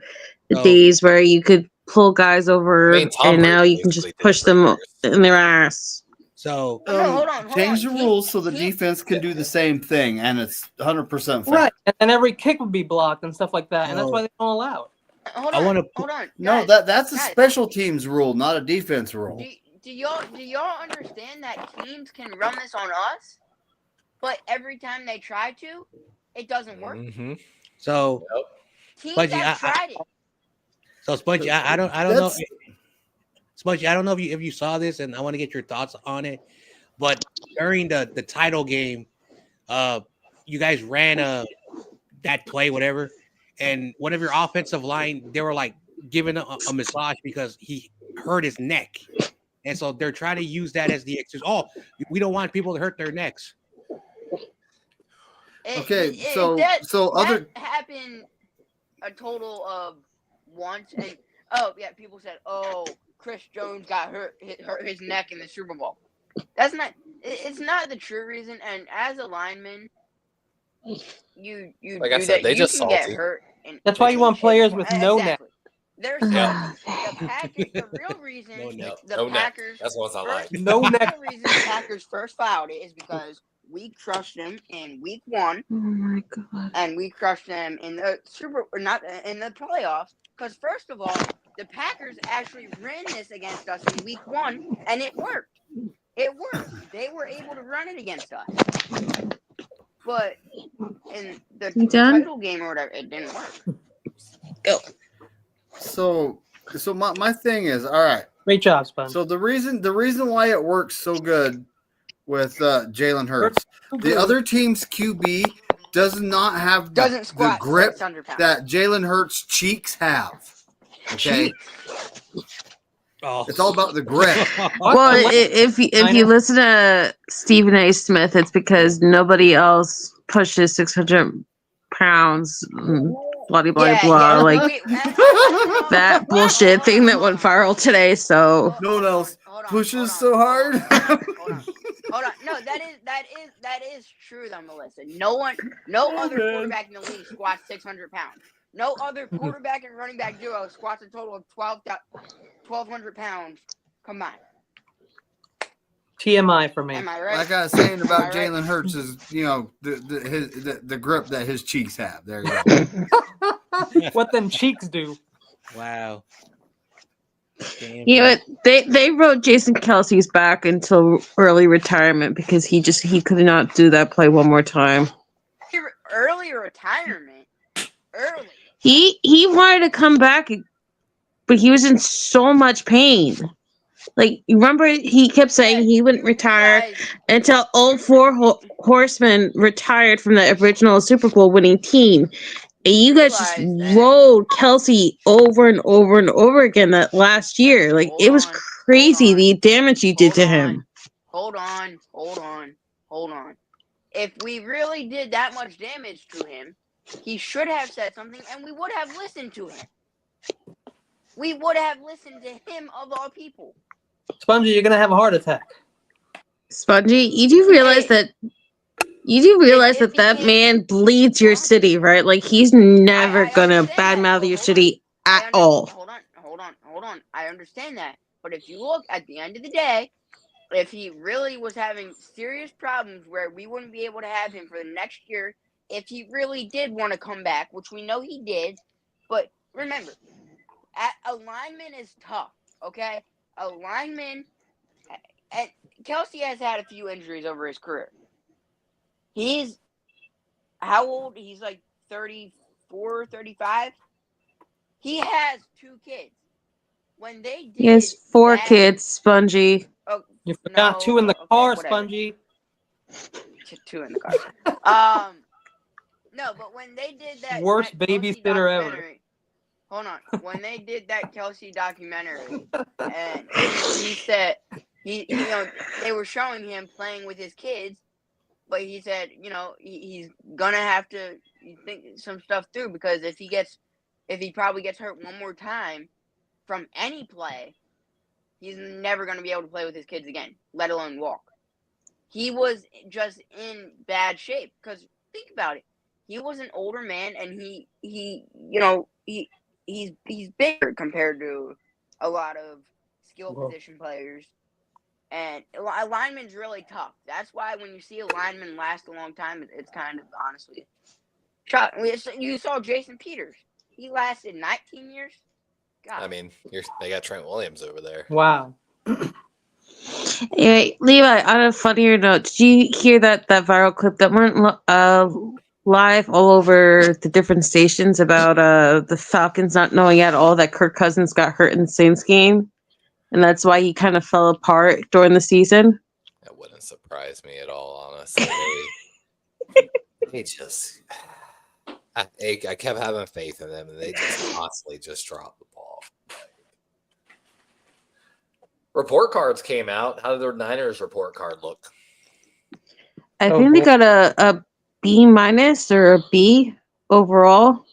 the So- days where you could pull guys over, I mean, Tom and now Brady you can just basically did it push for them years. in their ass. so Oh, no, hold on. Change the Team- rules so the team- defense can do the same thing, and it's 100% fair. Right, and every kick would be blocked and stuff like that, and that's So- why they don't allow it. Hold I on. wanna- Hold on. No, guys, that's a guys, special teams rule, not a defense rule. Do y'all understand that teams can run this on us, but every time they try to, it doesn't work. Mm-hmm. So Teams Spongy, have tried it. So Spongy, I don't know. That's- Spongy, I don't know if you saw this, and I want to get your thoughts on it. But during the title game, you guys ran that play, whatever, and one of your offensive line, they were like giving a massage because he hurt his neck, and so they're trying to use that as the excuse. Oh, we don't want people to hurt their necks. Other happened a total of once, and people said, "Oh, Chris Jones got hurt his neck in the Super Bowl." That's not. It's not the true reason. And as a lineman, you Like do I said, that. they You just can get salty. hurt. That's why you want players with no neck. There's Yeah. the Packers. The real reason No neck. the No neck. Packers. That's what's not lying. No The neck. real reason the Packers first filed it is because we crushed them in Week 1. Oh my god! And we crushed them in the not in the playoffs. Because first of all, the Packers actually ran this against us in Week 1, and it worked. It worked. They were able to run it against us. But in the You done? title game or whatever, it didn't work. So my thing is, all right. Great job, Sponge. So the reason why it works so good with Jalen Hurts, the other team's QB does not have Doesn't the squat grip 600 pounds. that Jalen Hurts' cheeks have. Okay, Oh, it's all about the grip. Well, if you listen to Stephen A. Smith, it's because nobody else pushes 600 pounds. Blah blah blah blah. Like that bullshit thing that went viral today. So No one else pushes so hard. Hold on. No, that is true though, Melissa. No other quarterback in the league squats 600 pounds. No other quarterback and running back duo squats a total of 1,200 pounds combined. TMI for me. Am I right? Like I was saying about Am I right? Jalen Hurts is, the grip that his cheeks have. There you go. What them cheeks do. wow. Damn. you know they wrote Jason Kelsey's back until early retirement because he could not do that play one more time. Early retirement. Early. He wanted to come back, but he was in so much pain. Like, you remember he kept saying he wouldn't retire until all four horsemen retired from the original Super Bowl winning team. And you guys just rode Kelsey over and over and over again that last year. Like, it was crazy the damage you did to him. Hold on. If we really did that much damage to him, he should have said something, and we would have listened to him. We would have listened to him of all people. Spongy, you're gonna have a heart attack. Spongy, you do realize that that man bleeds your city, right? Like, he's never gonna badmouth your city at all. Hold on. I understand that. But if you look at the end of the day, if he really was having serious problems where we wouldn't be able to have him for the next year, if he really did want to come back, which we know he did, but remember, a lineman is tough, okay? A lineman, and Kelsey has had a few injuries over his career. He's, how old? He's like 34, 35. He has 2 kids. When they did, He has 4 kids, Spongy. Oh, You forgot 2 in the car, whatever. Spongy. 2 in the car. No, but when they did that Worst that Kelsey babysitter ever. documentary- Hold on. When they did that Kelsey documentary, and he said they were showing him playing with his kids, but he said, he's gonna have to think some stuff through because if he probably gets hurt one more time from any play, he's never going to be able to play with his kids again, let alone walk. He was just in bad shape because think about it. He was an older man, and he's bigger compared to a lot of skill position players. And a lineman's really tough. That's why when you see a lineman last a long time, it's kind of honestly shot. You saw Jason Peters. He lasted 19 years. God. I mean, they got Trent Williams over there. Wow. Anyway, Levi, on a funnier note, did you hear that viral clip that went live all over the different stations about the Falcons not knowing at all that Kirk Cousins got hurt in the Saints game? And that's why he kind of fell apart during the season? That wouldn't surprise me at all, honestly. They just... I kept having faith in them, and they just constantly just dropped the ball. Report cards came out. How did the Niners report card look? I think they got a B- or a B overall.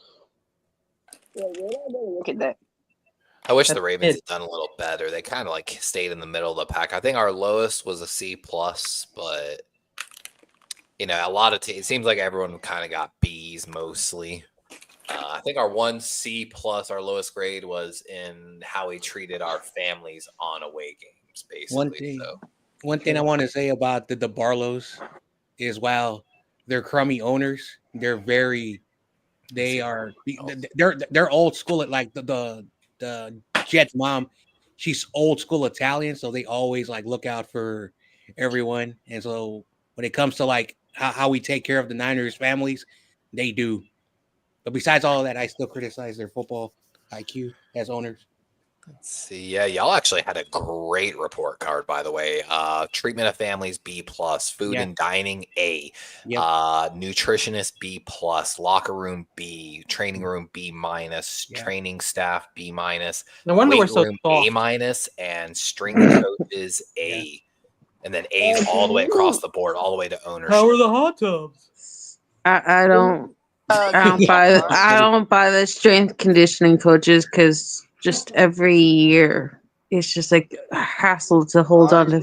Look at that. I wish the Ravens had done a little better. They kind of like stayed in the middle of the pack. I think our lowest was a C+, but you know, a lot of it seems like everyone kind of got B's mostly. I think our 1 C+, our lowest grade, was in how we treated our families on away games, basically. One thing I want to say about the Barlows is while they're crummy owners, they're old school at like the Jets mom. She's old school Italian, so they always like look out for everyone. And so when it comes to like how we take care of the Niners families, they do. But besides all of that, I still criticize their football IQ as owners. Let's see. Yeah, y'all actually had a great report card, by the way. Treatment of families, B+. Food and dining, A. Yep. Nutritionist, B+. Locker room, B. Training room, B-. Training staff, B-. No wonder we're so room, soft. A-. And strength coaches, A. Yeah. And then A's all the way across the board, all the way to ownership. How are the hot tubs? I don't buy the strength conditioning coaches because just every year it's just like a hassle to hold on to.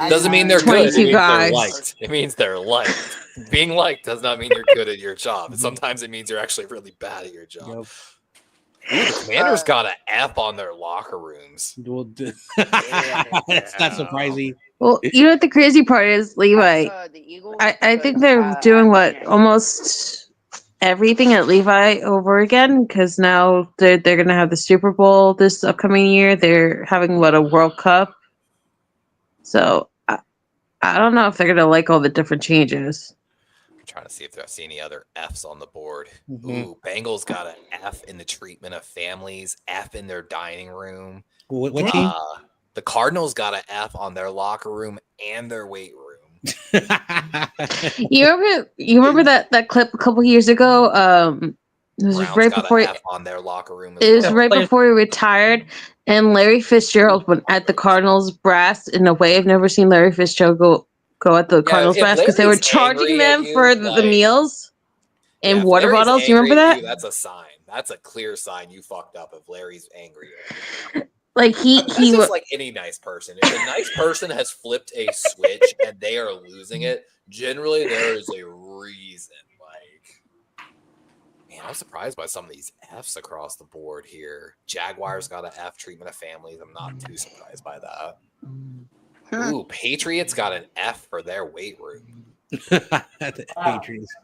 Doesn't mean they're good. It means guys. they're liked. It means they're liked. Being liked does not mean you're good at your job. Sometimes it means you're actually really bad at your job. Yep. Ooh, the Commanders got an F on their locker rooms. Well, that's not surprising. Well, you know what the crazy part is, Levi? I think they're doing almost everything at Levi over again because now they're going to have the Super Bowl this upcoming year. They're having a World Cup. So I don't know if they're going to like all the different changes. I'm trying to see if I see any other F's on the board. Mm-hmm. Ooh, Bengals got an F in the treatment of families, F in their dining room. What team? The Cardinals got an F on their locker room and their weight room. You remember that clip a couple years ago? It was Browns right got before an F on their locker room. It was right before he retired, and Larry Fitzgerald went at the Cardinals brass in a way I've never seen Larry Fitzgerald go at the Cardinals brass because they were charging them for the meals and water bottles. You remember that? That's a sign. That's a clear sign you fucked up if Larry's angry. Like that's just like any nice person. If a nice person has flipped a switch and they are losing it, generally there is a reason. Like, man, I'm surprised by some of these Fs across the board here. Jaguars got an F, treatment of families. I'm not too surprised by that. Ooh, Patriots got an F for their weight room. Patriots.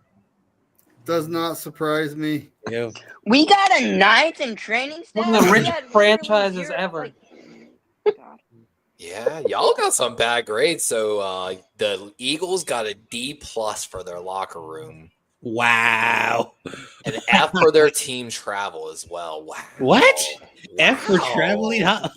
Does not surprise me. Yeah. We got a 9th in training staff. One of the richest franchises ever. Yeah, y'all got some bad grades. So the Eagles got a D+ for their locker room. Wow. An F for their team travel as well. Wow. What? Wow. F for traveling? How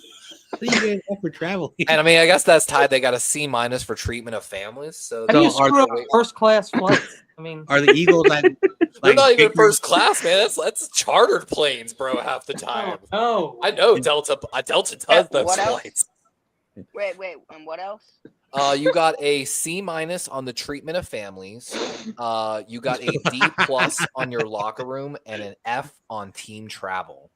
do you get F for traveling? And I mean, I guess that's tied. They got a C- for treatment of families. So how do you screw up first class flights? I mean, are the Eagles like they're not even first class, man. That's chartered planes, bro. Half the time. Oh, I know Delta does those flights. Wait, and what else? You got a C- on the treatment of families. You got a D+ on your locker room and an F on team travel.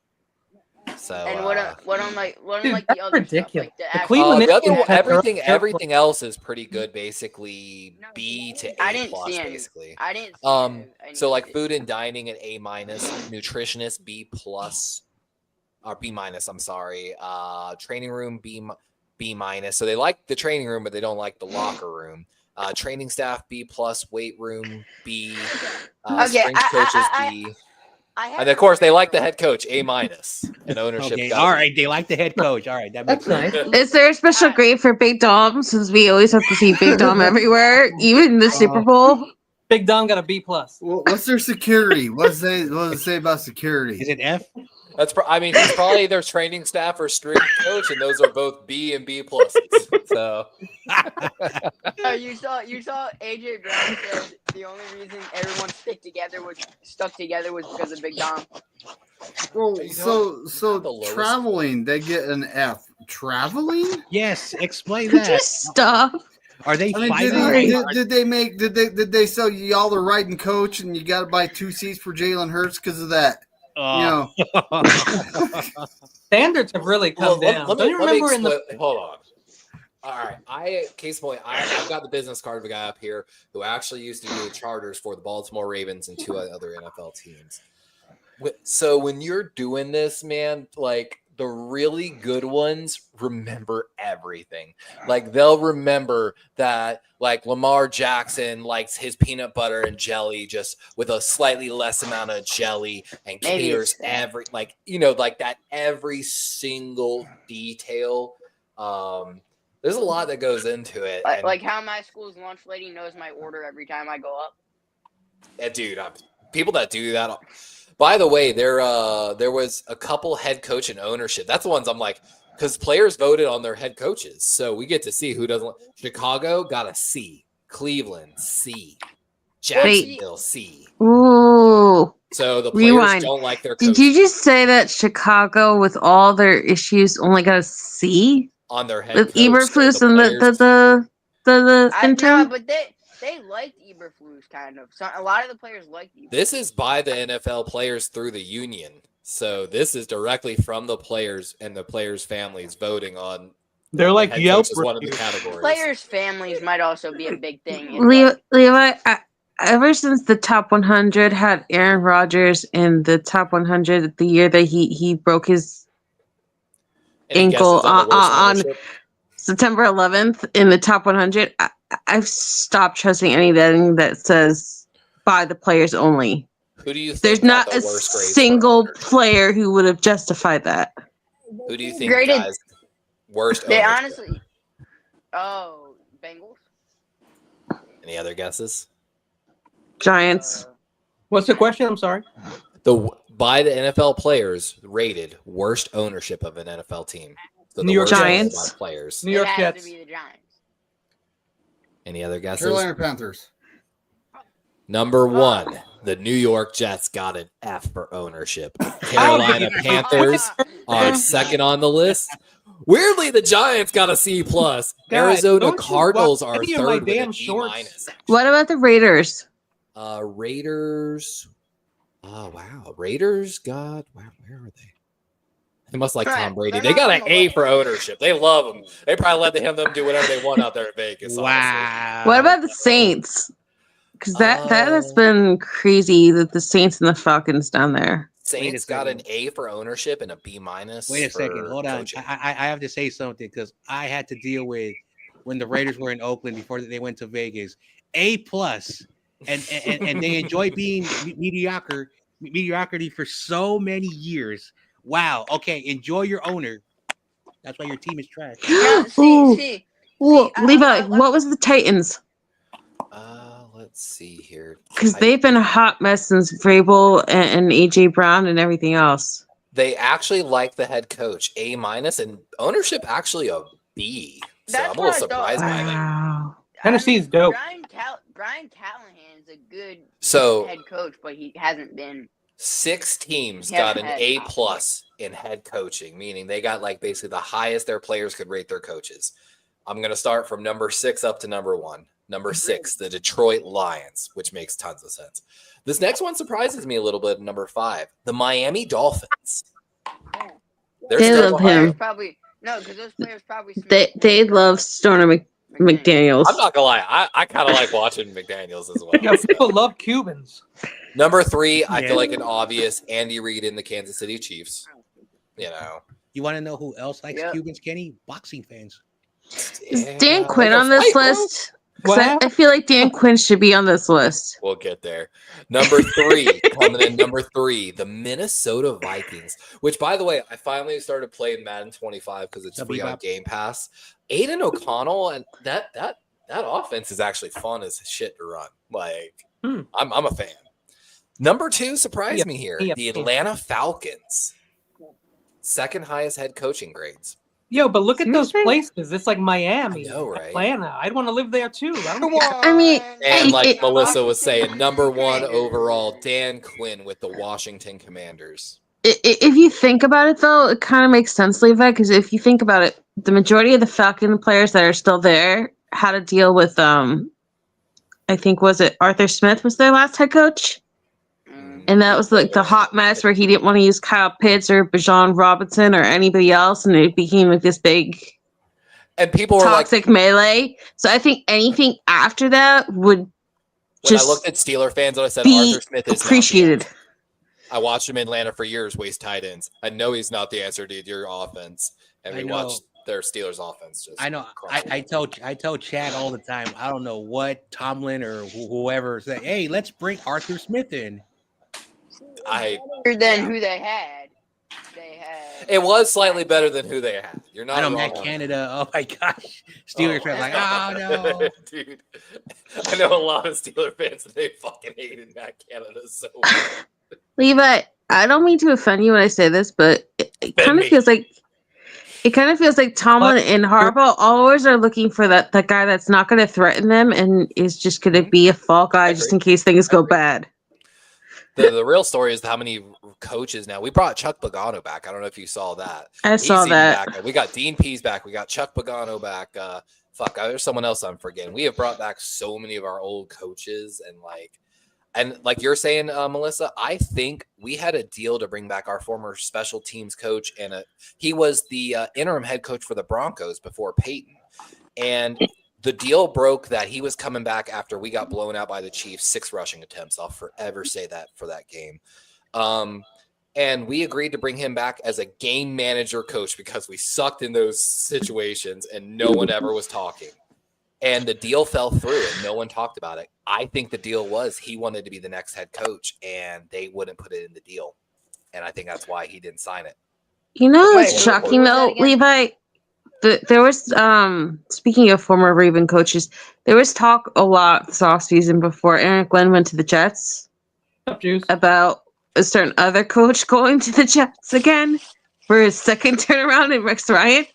So And what on like Dude, the that's other ridiculous. stuff, like The actual- Cleveland the other Indians have their own everything else is pretty good. Basically, No, B to I A didn't plus. see any. Basically, I didn't see any so like of it. food and dining an A minus, nutritionist B plus, or B minus. I'm sorry. Training room B minus. So they like the training room, but they don't like the locker room. Training staff B plus, weight room B, Okay, strength coaches B, I and of course they like the head coach A minus, and ownership. Okay, all right. They like the head coach. All right, that makes That's sense. nice. Is there a special grade for Big Dom? Since we always have to see Big Dom everywhere, even the Super Bowl. Big Dom got a B plus. What's their security? What does it say about security? Is it F? That's I mean, he's probably their training staff or strength coach, and those are both B and B pluses. So you saw AJ Brown said the only reason everyone stuck together was because of Big Dom. Well, You so the lowest traveling, they get an F. Traveling? Yes. Explain Could you that. stop? Are they I mean, fighting? did they sell y'all the riding coach and you got to buy 2 seats for Jalen Hurts because of that? Oh. Standards have really come down. Don't you remember in the hold on. All right, case point. I've got the business card of a guy up here who actually used to do the charters for the Baltimore Ravens and 2 other NFL teams. So when you're doing this, man, like the really good ones remember everything. Like they'll remember that like Lamar Jackson likes his peanut butter and jelly just with a slightly less amount of jelly and Maybe caters it's that. like that every single detail. There's a lot that goes into it. Like how my school's lunch lady knows my order every time I go up. Yeah, dude, people that do that. By the way, there was a couple head coach and ownership. That's the ones I'm like, because players voted on their head coaches, so we get to see who doesn't. Chicago got a C, Cleveland C, Jacksonville C. Ooh. So the players Rewind. don't like their coaches Did you just say that Chicago, with all their issues, only got a C on their head with coach. Eberflus So and the No, interim? but they liked Eberflus kind of. So a lot of the players liked Eberflus. This is by the NFL players through the union. So this is directly from the players and the players' families voting on. They're like head Yelp coach is one of the categories. Players' families might also be a big thing. Levi, ever since the top 100 had Aaron Rodgers in the top 100 the year that he broke his Any guesses ankle on the worst on ownership? September 11th in the top 100, I've stopped trusting anything that says by the players only. Who do you think There's got not the a worst grades for single ownership? player who would have justified that. Who do you think Graded- guys worst They ownership? honestly. Oh, Bengals. Any other guesses? Giants. What's the question? I'm sorry. By the NFL players rated worst ownership of an NFL team. So New York worst ownership Giants. by players. New York it has Jets. to be the Giants. Any other guesses? Carolina Panthers. Number 1, the New York Jets got an F for ownership. Carolina Panthers are second on the list. Weirdly, the Giants got a C plus. God, Arizona don't you Cardinals watch are any of my third with damn a D shorts? minus. What about the Raiders? Raiders. Oh wow, Raiders got. Wow, where are they? They must like Tom Brady. They got an A for ownership. They love him. They probably let them do whatever they want out there in Vegas. Honestly. Wow. What about the Saints? Because that has been crazy that the Saints and the Falcons down there. Saints got an A for ownership and a B minus. Wait a second. for Hold on. coaching. I have to say something because I had to deal with when the Raiders were in Oakland before they went to Vegas. A plus, and they enjoy being mediocrity for so many years. Wow. Okay. Enjoy your owner. That's why your team is trash. Yeah, Ooh. see. Well, See, Levi, what was the Titans? Let's see here. Because they've been a hot mess since Vrabel and AJ Brown and everything else. They actually like the head coach, A minus, and ownership actually a B. So That's I'm a little what I thought. surprised by that. Wow. Tennessee's dope. Brian Callahan's a good So head coach, but he hasn't been. 6 teams Yeah, got an head A top. plus in head coaching, meaning they got like basically the highest their players could rate their coaches. I'm going to start from number 6 up to number 1. Number 6, the Detroit Lions, which makes tons of sense. This next one surprises me a little bit. Number 5, the Miami Dolphins. They're They still love behind him. him. Because those players probably. They love Stoner McDaniels. I'm not gonna lie. I kind of like watching McDaniels as well. Yeah, people love Cubans. Number 3, I Yeah. feel like an obvious Andy Reid in the Kansas City Chiefs. You know, You want to know who else likes Yep. Cubans, Kenny? Boxing fans. Is Dan Quinn like a on this fight, bro. list? 'Cause What? I feel like Dan Quinn should be on this list. We'll get there. Number 3, coming in number 3, the Minnesota Vikings. Which, by the way, I finally started playing Madden 25 because it's free on Game Pass. Aiden O'Connell and that offense is actually fun as shit to run. Like, I'm a fan. Number 2 surprised me here. The Atlanta Falcons. Second highest head coaching grades. Yo, but look at those places. It's like Miami, I know, right? Atlanta. I'd want to live there too. I mean, And like Melissa was saying, number 1 overall, Dan Quinn with the Washington Commanders. If you think about it, though, it kind of makes sense, Levi, because if you think about it, the majority of the Falcon players that are still there had to deal with, I think, was it Arthur Smith was their last head coach? And that was like the hot mess where he didn't want to use Kyle Pitts or Bijan Robinson or anybody else, and it became like this big and people were toxic melee. So I think anything after that would when I looked at Steeler fans and I said Arthur Smith is appreciated. I watched him in Atlanta for years, waste tight ends. I know he's not the answer to your offense, and we watched their Steelers offense. Just I know. I tell Chad all the time. I don't know what Tomlin or whoever said. Hey, let's bring Arthur Smith in. Better than who they had. It was slightly better than who they had. You're not. I know wrong. Matt Canada. Oh my gosh, Steelers fans like, oh no, dude. I know a lot of Steeler fans and they fucking hated Matt Canada so much. Levi, I don't mean to offend you when I say this, but it kind of feels like Tomlin and Harbaugh always are looking for that guy that's not going to threaten them and is just going to be a fall guy just in case things go bad. The real story is how many coaches now. We brought Chuck Pagano back. I don't know if you saw that. I saw that. Back. We got Dean Pease back. We got Chuck Pagano back. There's someone else I'm forgetting. We have brought back so many of our old coaches and like you're saying, Melissa, I think we had a deal to bring back our former special teams coach, and he was the interim head coach for the Broncos before Peyton. And the deal broke that he was coming back after we got blown out by the Chiefs, 6 rushing attempts. I'll forever say that for that game. And we agreed to bring him back as a game manager coach because we sucked in those situations and no one ever was talking. And the deal fell through and no one talked about it. I think the deal was he wanted to be the next head coach and they wouldn't put it in the deal. And I think that's why he didn't sign it. You know, it's shocking though, Levi. There was, speaking of former Raven coaches, there was talk a lot this offseason before Aaron Glenn went to the Jets about a certain other coach going to the Jets again for his second turnaround in Rex Ryan.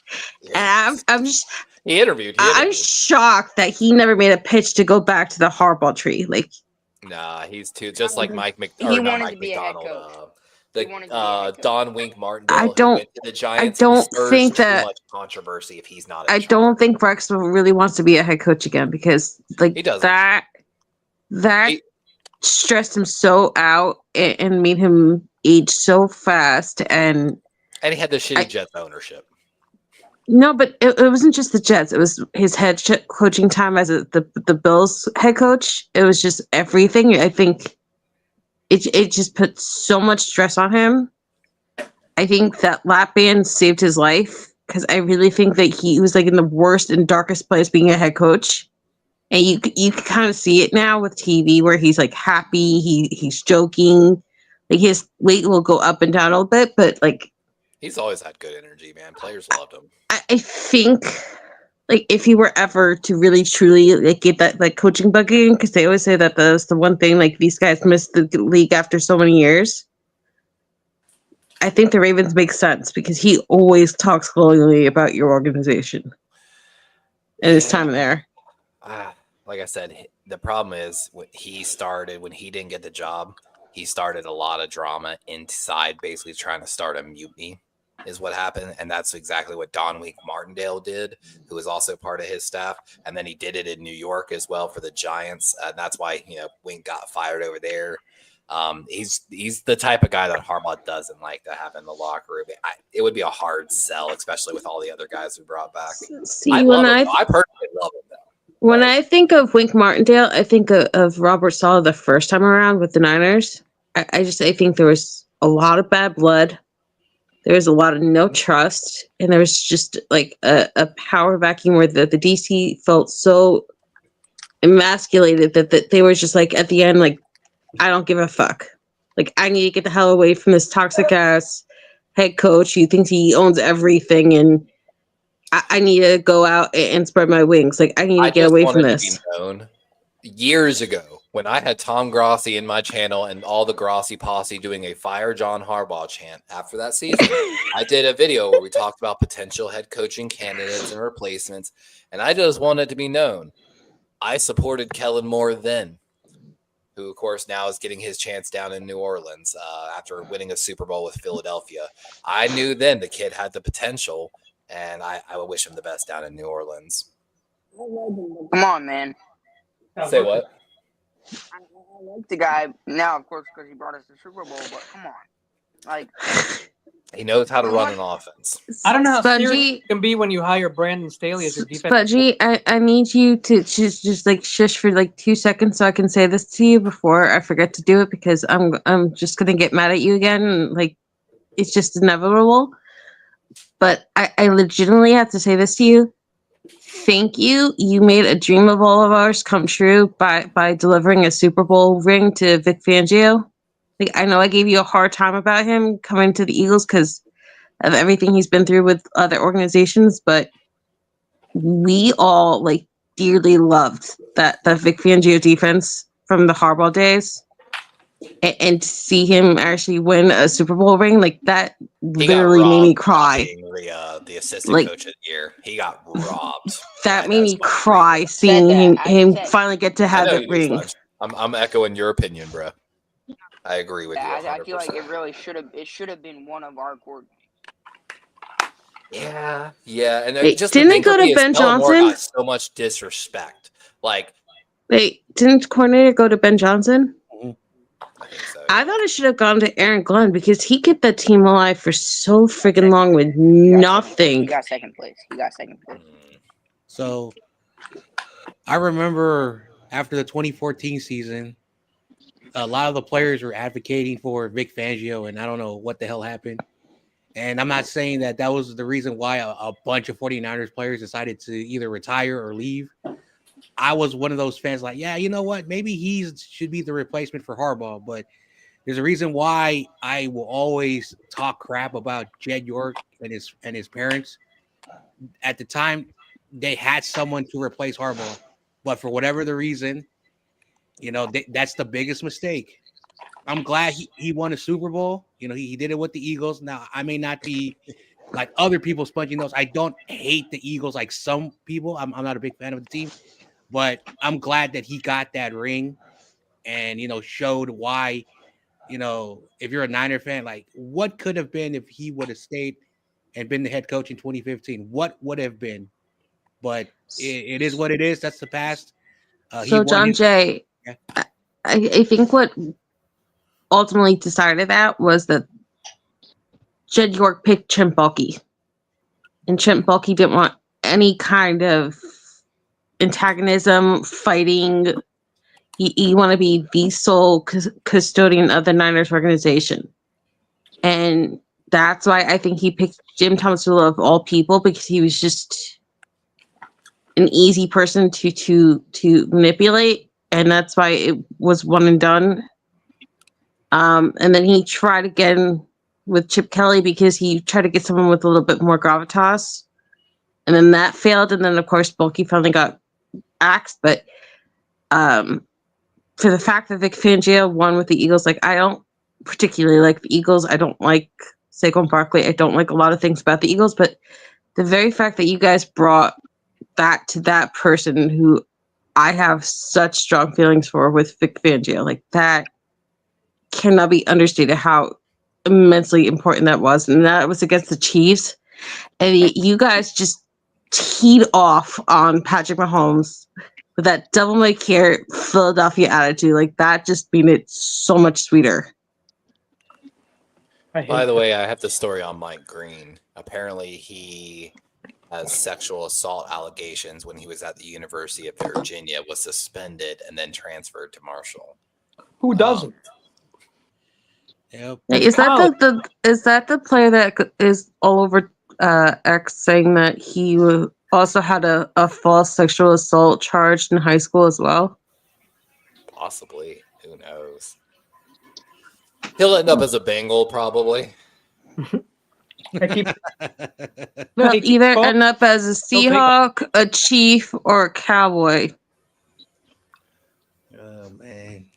And I'm just... He interviewed. I'm shocked that he never made a pitch to go back to the Harbaugh tree. Like, nah, he's too just like Mike McDonald. Don Wink Martindale. I don't went to the Giants. I don't think that much controversy if he's not. I don't think Rex really wants to be a head coach again because like that stressed him so out and made him age so fast and he had the shitty Jets ownership. No, but it wasn't just the Jets. It was his head coaching time as the Bills head coach. It was just everything. I think it just put so much stress on him. I think that lap band saved his life because I really think that he was like in the worst and darkest place being a head coach. And you can kind of see it now with TV where he's like happy, he's joking, like his weight will go up and down a little bit, but like he's always had good energy, man. Players loved him. I think like if he were ever to really truly like get that like coaching bug in, because they always say that that's the one thing like these guys missed the league after so many years. I think the Ravens make sense because he always talks glowingly about your organization and his time there. Like I said, the problem is when he didn't get the job, he started a lot of drama inside, basically trying to start a mutiny is what happened. And that's exactly what Don Wink Martindale did, who was also part of his staff. And then he did it in New York as well for the Giants. And that's why, Wink got fired over there. He's the type of guy that Harbaugh doesn't like to have in the locker room. It would be a hard sell, especially with all the other guys we brought back. See, I personally love him though. When I think of Wink Martindale, I think of Robert Saleh the first time around with the Niners. I think there was a lot of bad blood. There was a lot of no trust, and there was just like a power vacuum where the DC felt so emasculated that they were just like at the end, like, I don't give a fuck. Like, I need to get the hell away from this toxic ass head coach who thinks he owns everything, and I need to go out and spread my wings. Like, I need to get away from this. To be known, years ago, when I had Tom Grossi in my channel and all the Grossi posse doing a Fire John Harbaugh chant after that season, I did a video where we talked about potential head coaching candidates and replacements, and I just wanted to be known. I supported Kellen Moore then, who, of course, now is getting his chance down in New Orleans after winning a Super Bowl with Philadelphia. I knew then the kid had the potential, and I would wish him the best down in New Orleans. Come on, man. Say what? I like the guy now, of course, because he brought us the Super Bowl, but come on. Like, he knows how to run an offense. I don't know how Spongy, serious it can be when you hire Brandon Staley as your defense. Spudgy, I need you to just like shush for like 2 seconds so I can say this to you before I forget to do it, because I'm just gonna get mad at you again. And, like, it's just inevitable. But I legitimately have to say this to you. Thank you. You made a dream of all of ours come true by delivering a Super Bowl ring to Vic Fangio. Like, I know I gave you a hard time about him coming to the Eagles because of everything he's been through with other organizations, but we all like dearly loved that Vic Fangio defense from the Harbaugh days. And to see him actually win a Super Bowl ring, like, that literally made me cry. The assistant coach of the year, he got robbed. That made me cry seeing him finally get to have that ring. I'm echoing your opinion, bro. I agree with you. 100%. I feel like it really should have been one of our coordinators. Yeah, and wait, didn't it go to Ben Johnson? Got so much disrespect. Like, wait, didn't coordinator go to Ben Johnson? I think so. I thought it should have gone to Aaron Glenn because he kept that team alive for so freaking long with nothing. He got second place. So I remember after the 2014 season, a lot of the players were advocating for Vic Fangio, and I don't know what the hell happened. And I'm not saying that was the reason why a bunch of 49ers players decided to either retire or leave. I was one of those fans like, yeah, you know what? Maybe he should be the replacement for Harbaugh. But there's a reason why I will always talk crap about Jed York and his parents. At the time, they had someone to replace Harbaugh. But for whatever the reason, that's the biggest mistake. I'm glad he won a Super Bowl. He did it with the Eagles. Now, I may not be like other people sponging those. I don't hate the Eagles like some people. I'm not a big fan of the team. But I'm glad that he got that ring and, showed why, if you're a Niner fan, like, what could have been if he would have stayed and been the head coach in 2015? What would have been? But it is what it is. That's the past. So, John Jay, yeah. I think what ultimately decided that was that Jed York picked Chimp Bulky. And Chimp Bulky didn't want any kind of antagonism, fighting. You want to be the sole custodian of the Niners organization. And that's why I think he picked Jim Tomsula of all people, because he was just an easy person to manipulate. And that's why it was one and done. And then he tried again with Chip Kelly because he tried to get someone with a little bit more gravitas. And then that failed. And then, of course, Bulky finally got axed. But for the fact that Vic Fangio won with the Eagles, like, I don't particularly like the Eagles. I don't like Saquon Barkley. I don't like a lot of things about the Eagles. But the very fact that you guys brought that to that person who I have such strong feelings for with Vic Fangio, like, that cannot be understated how immensely important that was. And that was against the Chiefs. And you guys just teed off on Patrick Mahomes with that devil may care Philadelphia attitude. Like that just made it so much sweeter. By the way, I have the story on Mike Green. Apparently, he has sexual assault allegations when he was at the University of Virginia, was suspended, and then transferred to Marshall. Who doesn't? Yep. Is that the player that is all over X saying that he also had a false sexual assault charged in high school as well? Possibly. Who knows? He'll end up as a Bengal, probably. He'll either end up as a Seahawk, a Chief, or a Cowboy. Oh man.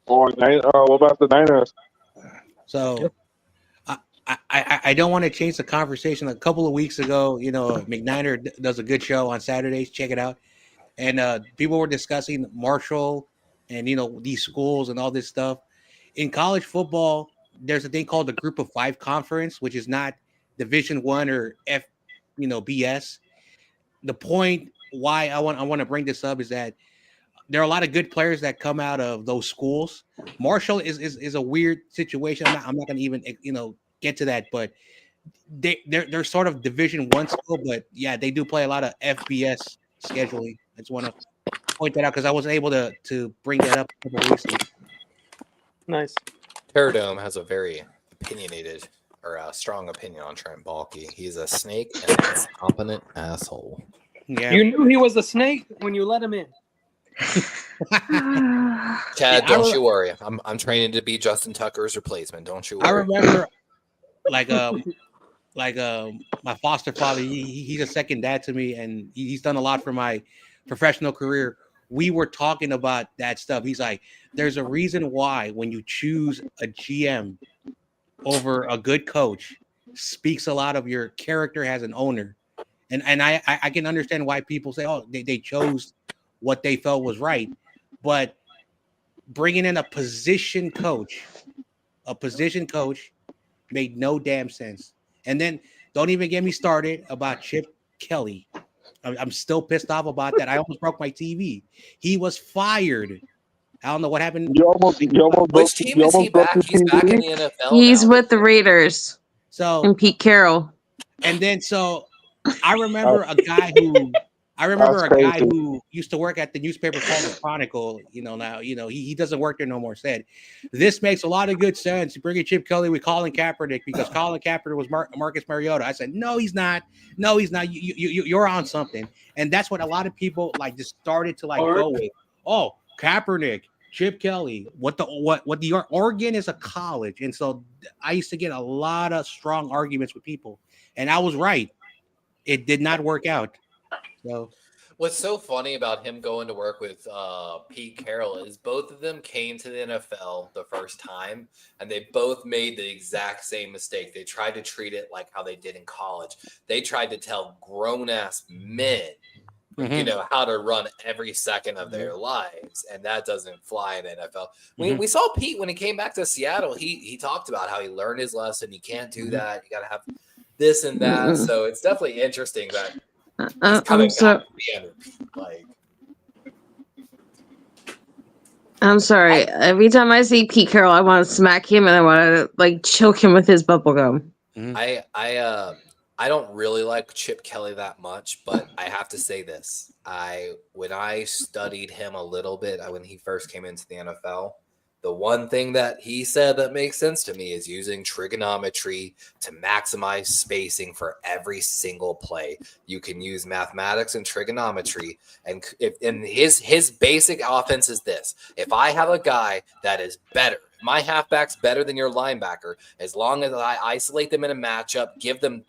Or what about the Niners? So I don't want to change the conversation. A couple of weeks ago, McNiner does a good show on Saturdays. Check it out. And people were discussing Marshall and these schools and all this stuff. In college football, there's a thing called the Group of Five Conference, which is not Division I or BS. The point why I want to bring this up is that there are a lot of good players that come out of those schools. Marshall is a weird situation. I'm not going to even get to that, but they're sort of Division I school, but yeah, they do play a lot of FBS scheduling. I just want to point that out because I wasn't able to bring that up a couple weeks ago. Nice. Terradome has a very opinionated or a strong opinion on Trent Baalke. He's a snake and a competent asshole. Yeah. You knew he was a snake when you let him in. Chad, don't you worry. I'm training to be Justin Tucker's replacement. Don't you worry. I remember, my foster father. He's a second dad to me, and he's done a lot for my professional career. We were talking about that stuff. He's like, there's a reason why when you choose a GM over a good coach, speaks a lot of your character as an owner. And I can understand why people say, oh, they chose what they felt was right. But bringing in a position coach made no damn sense. And then don't even get me started about Chip Kelly. I'm still pissed off about that. I almost broke my TV. He was fired. I don't know what happened. Which team is he back? He's back in the NFL. He's now. with the Raiders. So and Pete Carroll. And then I remember a guy who used to work at the newspaper called the Chronicle. Now he doesn't work there no more. Said this makes a lot of good sense. Bringing Chip Kelly with Colin Kaepernick because Colin Kaepernick was Marcus Mariota. I said no, he's not. No, he's not. You're on something, and that's what a lot of people just started to go with. Oh, Kaepernick, Chip Kelly. What the Oregon is a college, and so I used to get a lot of strong arguments with people, and I was right. It did not work out. So, what's so funny about him going to work with Pete Carroll is both of them came to the NFL the first time, and they both made the exact same mistake. They tried to treat it like how they did in college. They tried to tell grown-ass men, how to run every second of their lives, and that doesn't fly in the NFL. We saw Pete when he came back to Seattle. He talked about how he learned his lesson. You can't do that. You got to have this and that. So it's definitely interesting that. I'm sorry. Every time I see Pete Carroll, I want to smack him and I want to choke him with his bubble gum. I don't really like Chip Kelly that much, but I have to say this: when I studied him a little bit when he first came into the NFL, the one thing that he said that makes sense to me is using trigonometry to maximize spacing for every single play. You can use mathematics and trigonometry, and his basic offense is this: if I have a guy that is better, my halfback's better than your linebacker, as long as I isolate them in a matchup, give them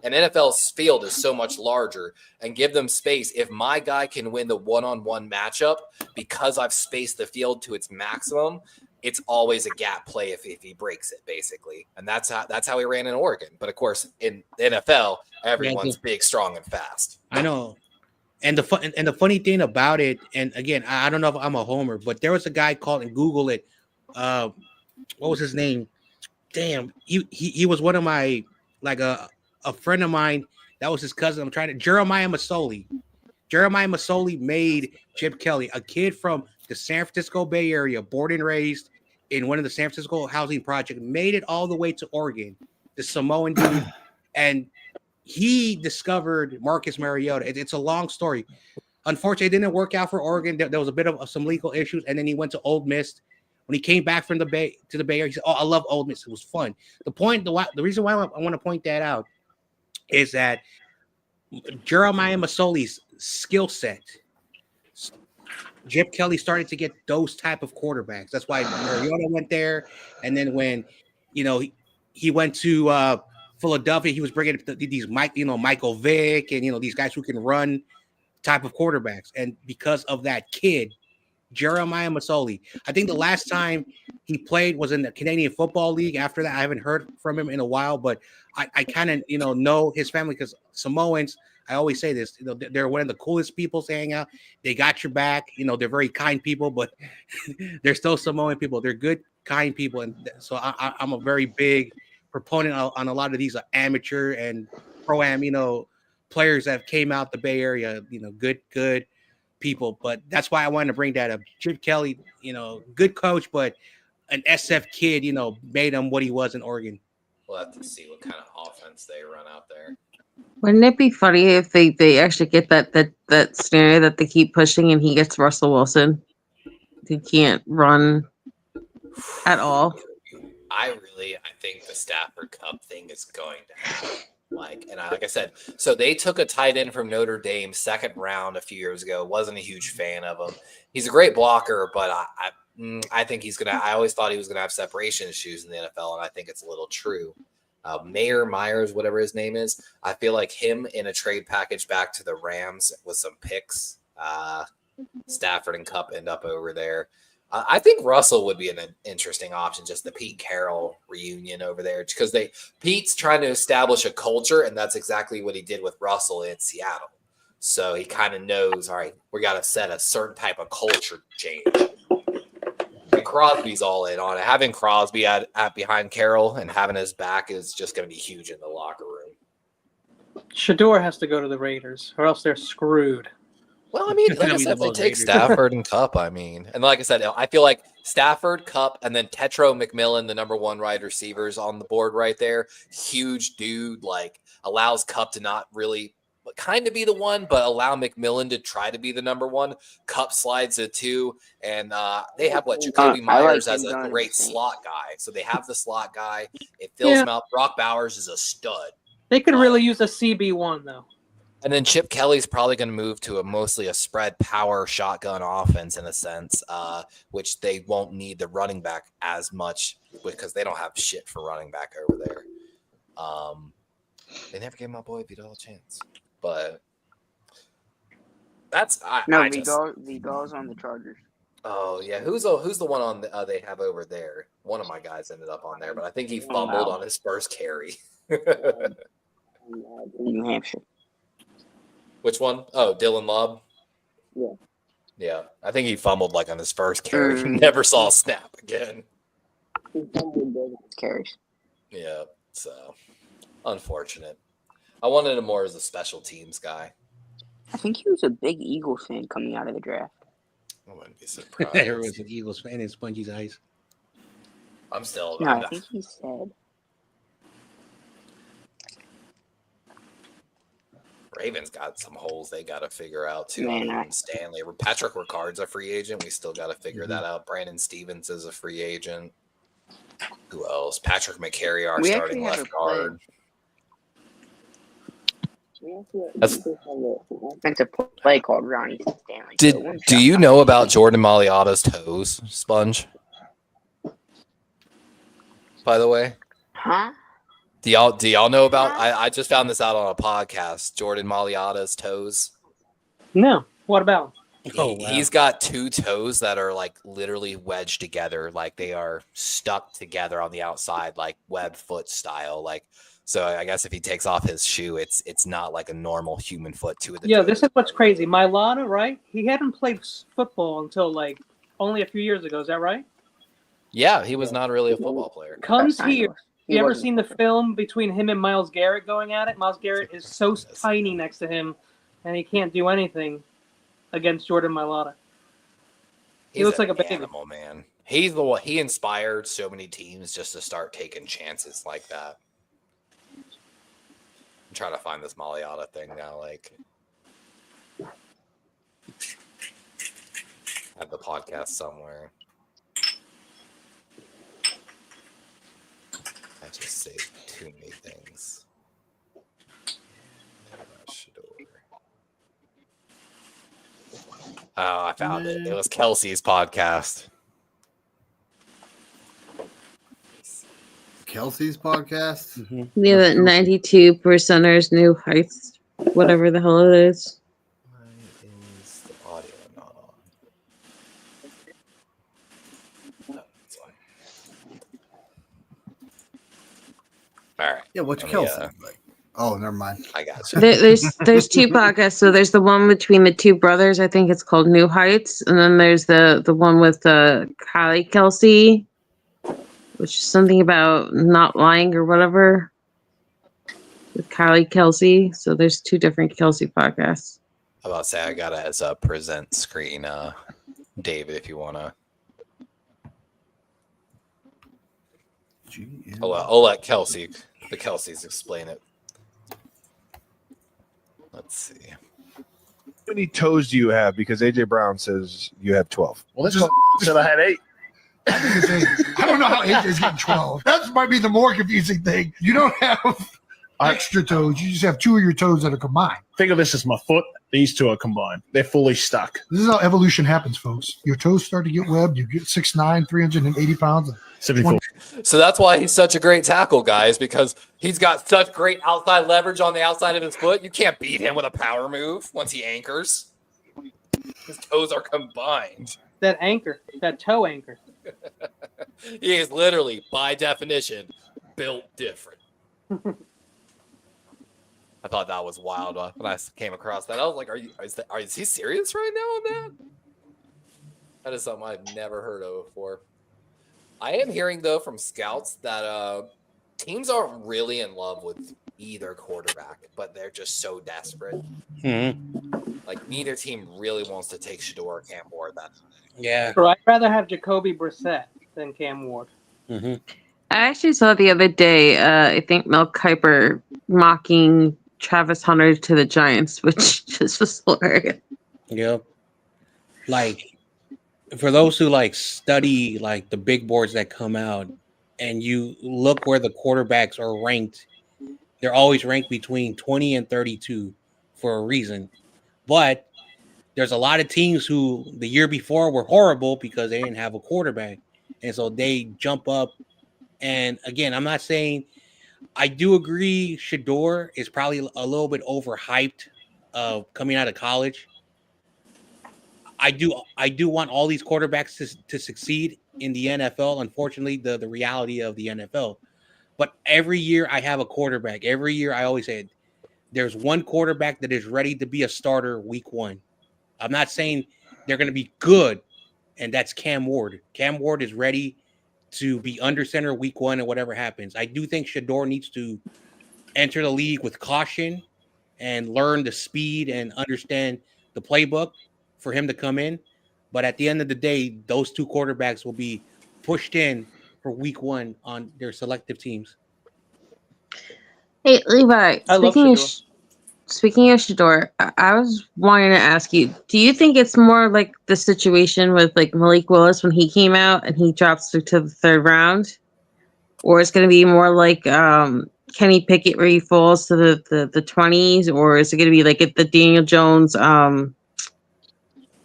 an NFL's field is so much larger, and give them space. If my guy can win the one-on-one matchup because I've spaced the field to its maximum, it's always a gap play if he breaks it, basically. And that's how he ran in Oregon. But of course, in the NFL, everyone's big, strong, and fast. I know. And the funny thing about it, and again, I don't know if I'm a homer, but there was a guy called, and Google it. What was his name? Damn, he was one of my a friend of mine. That was his cousin. Jeremiah Masoli. Jeremiah Masoli made Chip Kelly, a kid from the San Francisco Bay Area, born and raised in one of the San Francisco housing projects, made it all the way to Oregon, the Samoan dude, and he discovered Marcus Mariota. It's a long story. Unfortunately, it didn't work out for Oregon. There was a bit of some legal issues, and then he went to Ole Miss. When he came back from the Bay Area, he said, "Oh, I love Ole Miss. It was fun." The reason why I want to point that out is that Jeremiah Masoli's skill set, Chip Kelly started to get those type of quarterbacks. That's why Mariota went there, and then when he went to Philadelphia, he was bringing these Michael Vick and these guys who can run type of quarterbacks. And because of that kid, Jeremiah Masoli, I think the last time he played was in the Canadian Football League. After that, I haven't heard from him in a while, but I kind of know his family, because Samoans, I always say this, they're one of the coolest people to hang out. They got your back. They're very kind people, but they're still Samoan people. They're good, kind people. And so I'm a very big proponent on a lot of these amateur and pro-am, players that came out the Bay Area, good people. But that's why I wanted to bring that up. Chip Kelly, good coach, but an SF kid, made him what he was in Oregon. We'll have to see what kind of offense they run out there. Wouldn't it be funny if they actually get that scenario that they keep pushing and he gets Russell Wilson? He can't run at all. I think the Stafford Cup thing is going to happen. Like I said, so they took a tight end from Notre Dame second round a few years ago. Wasn't a huge fan of him. He's a great blocker, but I think he's gonna. I always thought he was gonna have separation issues in the NFL, and I think it's a little true. Myers, whatever his name is, I feel like him in a trade package back to the Rams with some picks. Stafford and Cup end up over there. I think Russell would be an interesting option, just the Pete Carroll reunion over there, because Pete's trying to establish a culture, and that's exactly what he did with Russell in Seattle. So he kind of knows, all right, we got to set a certain type of culture change. And Crosby's all in on it. Having Crosby at behind Carroll and having his back is just going to be huge in the locker room. Shador has to go to the Raiders, or else they're screwed. Well, I mean, like I said, they take Stafford and Cup, and like I said, I feel like Stafford, Cup, and then Tetro McMillan, the number one wide receivers on the board right there. Huge dude, allows Cup to not really kind of be the one, but allow McMillan to try to be the number one. Cup slides to 2, and they have Jacoby Myers as a great slot guy. So they have the slot guy. It fills him out. Brock Bowers is a stud. They could really use a CB1, though. And then Chip Kelly's probably going to move to mostly a spread power shotgun offense in a sense, which they won't need the running back as much because they don't have shit for running back over there. They never gave my boy Vidal a chance, but that's Vidal's on the Chargers. Oh yeah, who's the one on they have over there? One of my guys ended up on there, but I think he fumbled on his first carry. New Hampshire. Which one? Oh, Dylan Lobb? Yeah. Yeah. I think he fumbled on his first carry. Never saw a snap again. He fumbled carries. Yeah. So, unfortunate. I wanted him more as a special teams guy. I think he was a big Eagles fan coming out of the draft. I wouldn't be surprised. Everyone's an Eagles fan in Spongy's eyes. I'm still... No, I think he said... Ravens got some holes they got to figure out too. Stanley, Patrick Ricard's a free agent. We still got to figure that out. Brandon Stevens is a free agent. Who else? Patrick McCarry, our starting left guard. That's a play called Ronnie Stanley. Do you know about Jordan Mailata's toes, Sponge? By the way, huh? Do y'all know about? I just found this out on a podcast. Jordan Mailata's toes. No, what about? He's got 2 toes that are literally wedged together, they are stuck together on the outside, web foot style. So I guess if he takes off his shoe, it's not like a normal human foot. This is what's crazy. Mailata, right? He hadn't played football until only a few years ago. Is that right? Yeah, he was not really a football player. Comes here. You ever seen the film between him and Myles Garrett going at it? Myles Garrett is so tiny next to him. and he can't do anything against Jordan Mailata. He looks like a baby. Animal, man. He's the one. He inspired so many teams just to start taking chances like that. I'm trying to find this Mailata thing now. Like, I have the podcast somewhere. I just saved too many things. Oh, I found it. It was Kelsey's podcast. Kelsey's podcast? Mm-hmm. Yeah, that 92 percenters new heights, whatever the hell it is. Why is the audio not on? Oh, that's why. All right. Yeah, what's Kelsey? Oh, never mind. I got you. There's two podcasts. So there's the one between the two brothers. I think it's called New Heights, and then there's the one with Kylie Kelsey, which is something about not lying or whatever. With Kylie Kelsey. So there's two different Kelsey podcasts. I was about to say I got it as a present screen, David, if you wanna. I'll let Kelsey, the Kelseys, explain it. Let's see. How many toes do you have? Because AJ Brown says you have 12. Well, this said I had 8. I don't know how AJ's getting 12. That might be the more confusing thing. You don't have extra toes. You just have 2 of your toes that are combined. Think of this as my foot. These 2 are combined. They're fully stuck. This is how evolution happens, folks. Your toes start to get webbed. You get 6'9", 380 pounds. 74. So that's why he's such a great tackle, guys, because he's got such great outside leverage on the outside of his foot. You can't beat him with a power move once he anchors. His toes are combined. That toe anchor. He is literally, by definition, built different. I thought that was wild when I came across that. I was like, is he serious right now on that? That is something I've never heard of before. I am hearing, though, from scouts that teams aren't really in love with either quarterback, but they're just so desperate. Mm-hmm. Like, neither team really wants to take Shador or Cam Ward that time. Yeah. Or I'd rather have Jacoby Brissett than Cam Ward. Mm-hmm. I actually saw the other day, I think Mel Kiper mocking Travis Hunter to the Giants, which just was hilarious. Yep. Like, for those who study the big boards that come out and you look where the quarterbacks are ranked, they're always ranked between 20 and 32 for a reason. But there's a lot of teams who the year before were horrible because they didn't have a quarterback. And so they jump up. And again, I'm not saying I do agree Shador is probably a little bit overhyped coming out of college. I do want all these quarterbacks to succeed in the NFL. Unfortunately, the reality of the NFL. But every year I have a quarterback. Every year I always say there's one quarterback that is ready to be a starter week 1. I'm not saying they're going to be good, and that's Cam Ward. Cam Ward is ready to be under center week 1 and whatever happens. I do think Shador needs to enter the league with caution and learn the speed and understand the playbook for him to come in. But at the end of the day, those 2 quarterbacks will be pushed in for week 1 on their selective teams. Hey, Levi, speaking of Shador, I was wanting to ask you, do you think it's more like the situation with Malik Willis when he came out and he drops to the 3rd round? Or it's going to be more like Kenny Pickett where he falls to the 20s? Or is it going to be like at the Daniel Jones,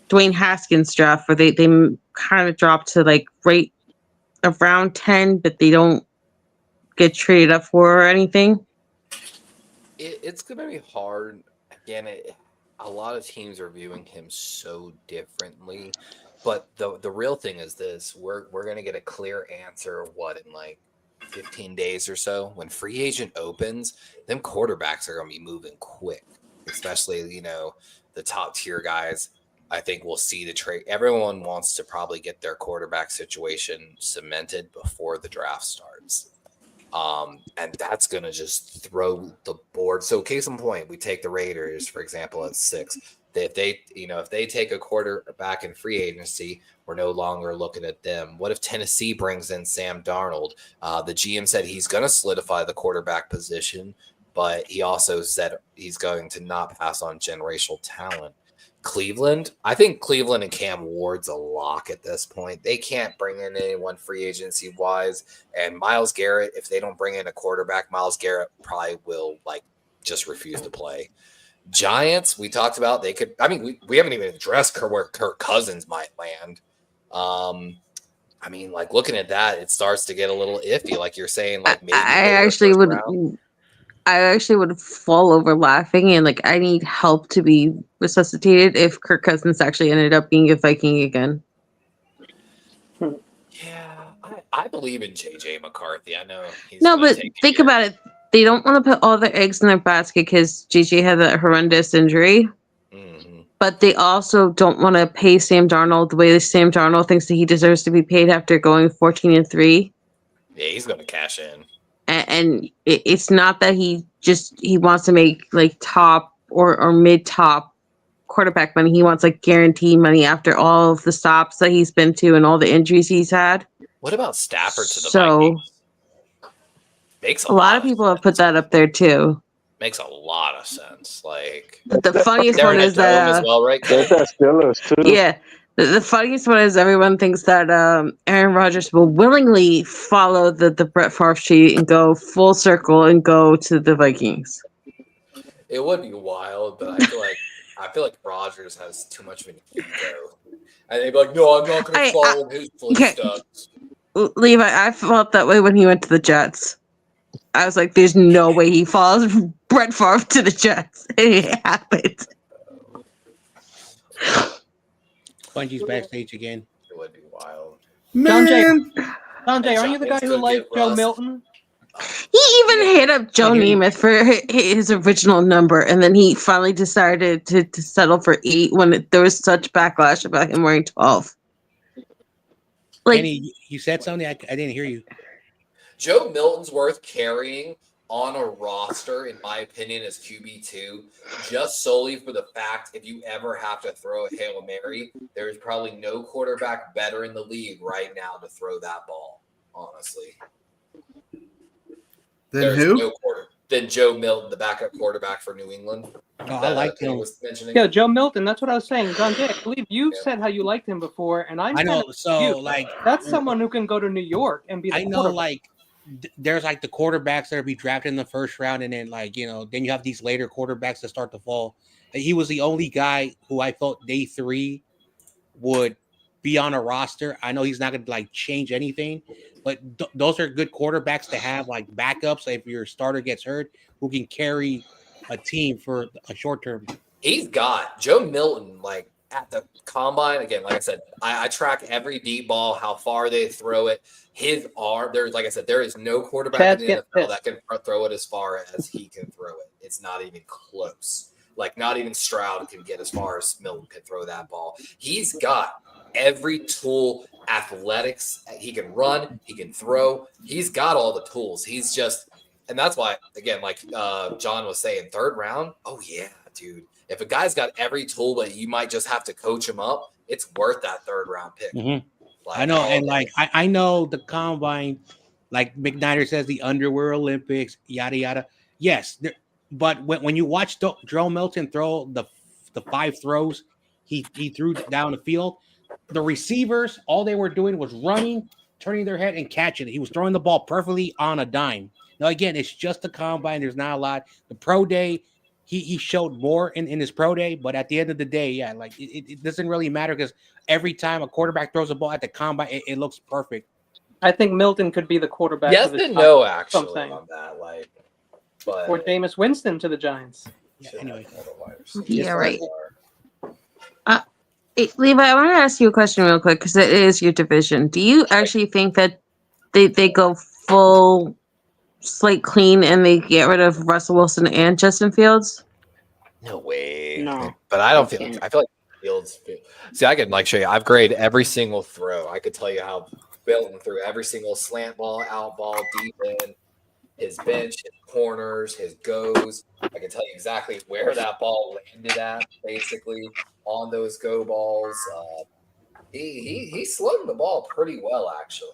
Dwayne Haskins draft where they kind of drop to right around 10, but they don't get traded up for or anything? It's going to be hard. Again, a lot of teams are viewing him so differently. But the real thing is this. We're going to get a clear answer, in 15 days or so. When free agent opens, them quarterbacks are going to be moving quick. Especially, the top tier guys. I think we'll see the trade. Everyone wants to probably get their quarterback situation cemented before the draft starts. And that's going to just throw the board. So case in point, we take the Raiders, for example, at 6. If they take a quarterback in free agency, we're no longer looking at them. What if Tennessee brings in Sam Darnold? The GM said he's going to solidify the quarterback position, but he also said he's going to not pass on generational talent. Cleveland, I think Cleveland and Cam Ward's a lock at this point. They can't bring in anyone free agency wise. And Myles Garrett, if they don't bring in a quarterback, Myles Garrett probably will just refuse to play. Giants, we talked about, they could. I mean, we haven't even addressed where Kirk Cousins might land. Looking at that, it starts to get a little iffy. Like you're saying, maybe I actually would fall over laughing, and I need help to be resuscitated if Kirk Cousins actually ended up being a Viking again. Yeah, I believe in JJ McCarthy. I know he's but think about it. They don't want to put all their eggs in their basket because JJ had that horrendous injury. Mm-hmm. But they also don't want to pay Sam Darnold the way Sam Darnold thinks that he deserves to be paid after going 14-3. Yeah, he's going to cash in. And it's not that he wants to make top or mid-top quarterback money. He wants guaranteed money after all of the stops that he's been to and all the injuries he's had. What about Stafford to the Vikings? Makes a lot of people have put that up there too. Makes a lot of sense. The funniest one is that as well, right? There's that Steelers too. Yeah. The funniest one is everyone thinks that Aaron Rodgers will willingly follow the Brett Favre sheet and go full circle and go to the Vikings. It would be wild, but I feel like Rodgers has too much of an ego. And they'd be like, no, I'm not going to follow his footsteps. Levi, I felt that way when he went to the Jets. I was like, there's no way he follows Brett Favre to the Jets. It happened. Bungy's backstage again. It would be wild. Sanjay, aren't you the guy who liked Joe Milton? He even hit up Joe Namath for his original number, and then he finally decided to settle for 8 when there was such backlash about him wearing 12. Kenny, you said something? I didn't hear you. Joe Milton's worth carrying on a roster, in my opinion, as QB2, just solely for the fact if you ever have to throw a Hail Mary, there's probably no quarterback better in the league right now to throw that ball, honestly. Then who? No than Joe Milton, the backup quarterback for New England. Oh, I like him. Was mentioning. Yeah, Joe Milton. That's what I was saying. John Jay, I believe you've said how you liked him before, and I know. So, that's someone who can go to New York and be the quarterback. There's the quarterbacks that will be drafted in the first round, and then then you have these later quarterbacks that start to fall. He was the only guy who I felt day 3 would be on a roster. I know he's not going to change anything, but those are good quarterbacks to have backups if your starter gets hurt, who can carry a team for a short term. He's got Joe Milton at the combine again. Like I said, I track every deep ball, how far they throw it. His arm, there is no quarterback in the NFL that can throw it as far as he can throw it. It's not even close. Not even Stroud can get as far as Milton can throw that ball. He's got every tool, athletics. He can run, he can throw. He's got all the tools. He's just, and that's why, again, John was saying, 3rd round. Oh yeah, dude. If a guy's got every tool, but you might just have to coach him up, it's worth that 3rd round pick. Mm-hmm. I know, and I know the combine, McNider says, the underwear Olympics, yada yada. Yes, but when you watch Joe Milton throw the 5 throws he threw down the field, the receivers, all they were doing was running, turning their head, and catching it. He was throwing the ball perfectly on a dime. Now again, it's just the combine. There's not a lot. The pro day, he showed more in his pro day, but at the end of the day, yeah, it doesn't really matter because every time a quarterback throws a ball at the combine, it looks perfect. I think Milton could be the quarterback. Yes and no, actually, on that. But or Jameis Winston to the Giants. Yeah, anyway. Yeah, right. Levi, I want to ask you a question real quick because it is your division. Do you actually think that they go full slate clean and they get rid of Russell Wilson and Justin Fields? No way. No. But I don't feel. I feel like Fields. See, I can show you. I've graded every single throw. I could tell you how Milton threw every single slant ball, out ball, deep end. his bench, his corners, his goes. I can tell you exactly where that ball landed at, basically, on those go balls. He slung the ball pretty well, actually.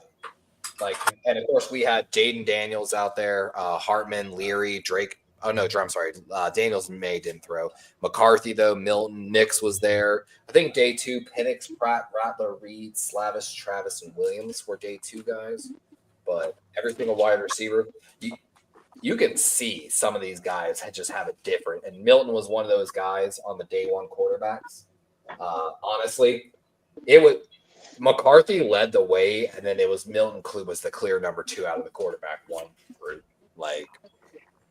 Like, and of course we had Jaden Daniels out there, Hartman, Leary, Drake. Oh no, I'm sorry. Daniels and May didn't throw. McCarthy though, Milton, Nix was there. I think day 2, Penix, Pratt, Rattler, Reed, Slavis, Travis, and Williams were day 2 guys. But every single wide receiver, you can see some of these guys just have it different. And Milton was one of those guys on the day 1 quarterbacks. Honestly, it was McCarthy led the way, and then it was Milton was the clear number 2 out of the quarterback 1 group. Like,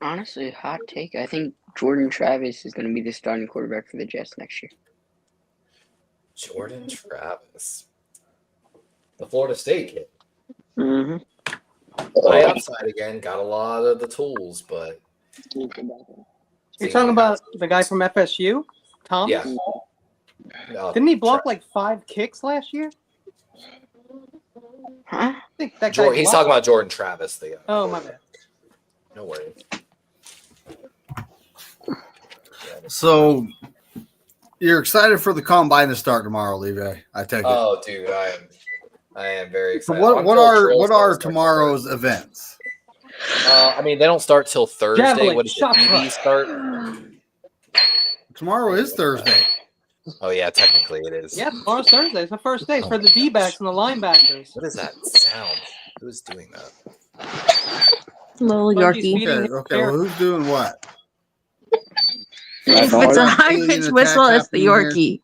honestly, hot take. I think Jordan Travis is going to be the starting quarterback for the Jets next year. Jordan Travis, the Florida State kid. Mm-hmm. Play outside again, got a lot of the tools, but you're talking about the guy from FSU, Tom? Yeah. Didn't he block like 5 kicks last year? Huh? I think that guy he's talking about Jordan Travis. Oh, my bad. No worries. So you're excited for the combine to start tomorrow, Levi? I take it. Oh, dude, I am very excited. So what are tomorrow's events? I mean, they don't start till Thursday. Javelin, What does the ED start? Tomorrow is Thursday. Oh yeah, technically it is. Yeah, tomorrow's Thursday. It's the first day for the D-backs and the linebackers. What is that sound? Who's doing that? Little Yorkie. Okay, well, who's doing what? If it's a high-pitched whistle, it's the Yorkie.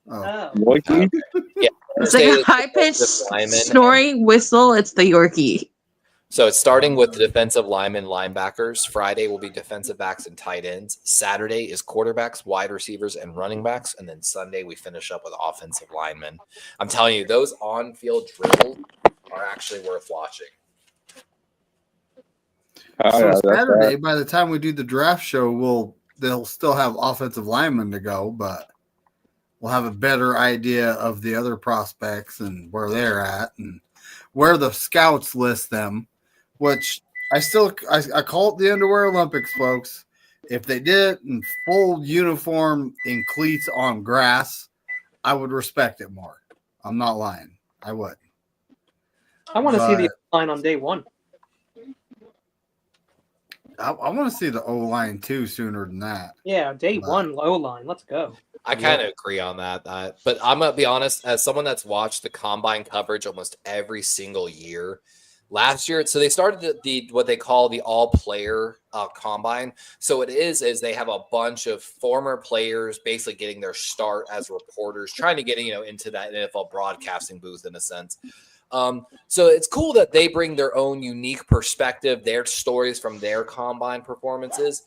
Oh. Yorkie? Yeah. It's like a high-pitched snoring whistle. It's the Yorkie. So it's starting with the defensive linemen, linebackers. Friday will be defensive backs and tight ends. Saturday is quarterbacks, wide receivers, and running backs. And then Sunday we finish up with offensive linemen. I'm telling you, those on-field drills are actually worth watching. So Saturday, by the time we do the draft show, they'll still have offensive linemen to go, but we'll have a better idea of the other prospects and where they're at and where the scouts list them, which I call it the Underwear Olympics, folks. If they did it in full uniform in cleats on grass, I would respect it more. I'm not lying. I would. I want to see the line on day 1. I want to see the O-line too sooner than that. Yeah, day 1 O-line. Let's go. I kind of agree on that. But I'm going to be honest, as someone that's watched the combine coverage almost every single year, last year, so they started the what they call the all-player combine. So it is they have a bunch of former players basically getting their start as reporters, trying to get into that NFL broadcasting booth in a sense. So it's cool that they bring their own unique perspective, their stories from their combine performances,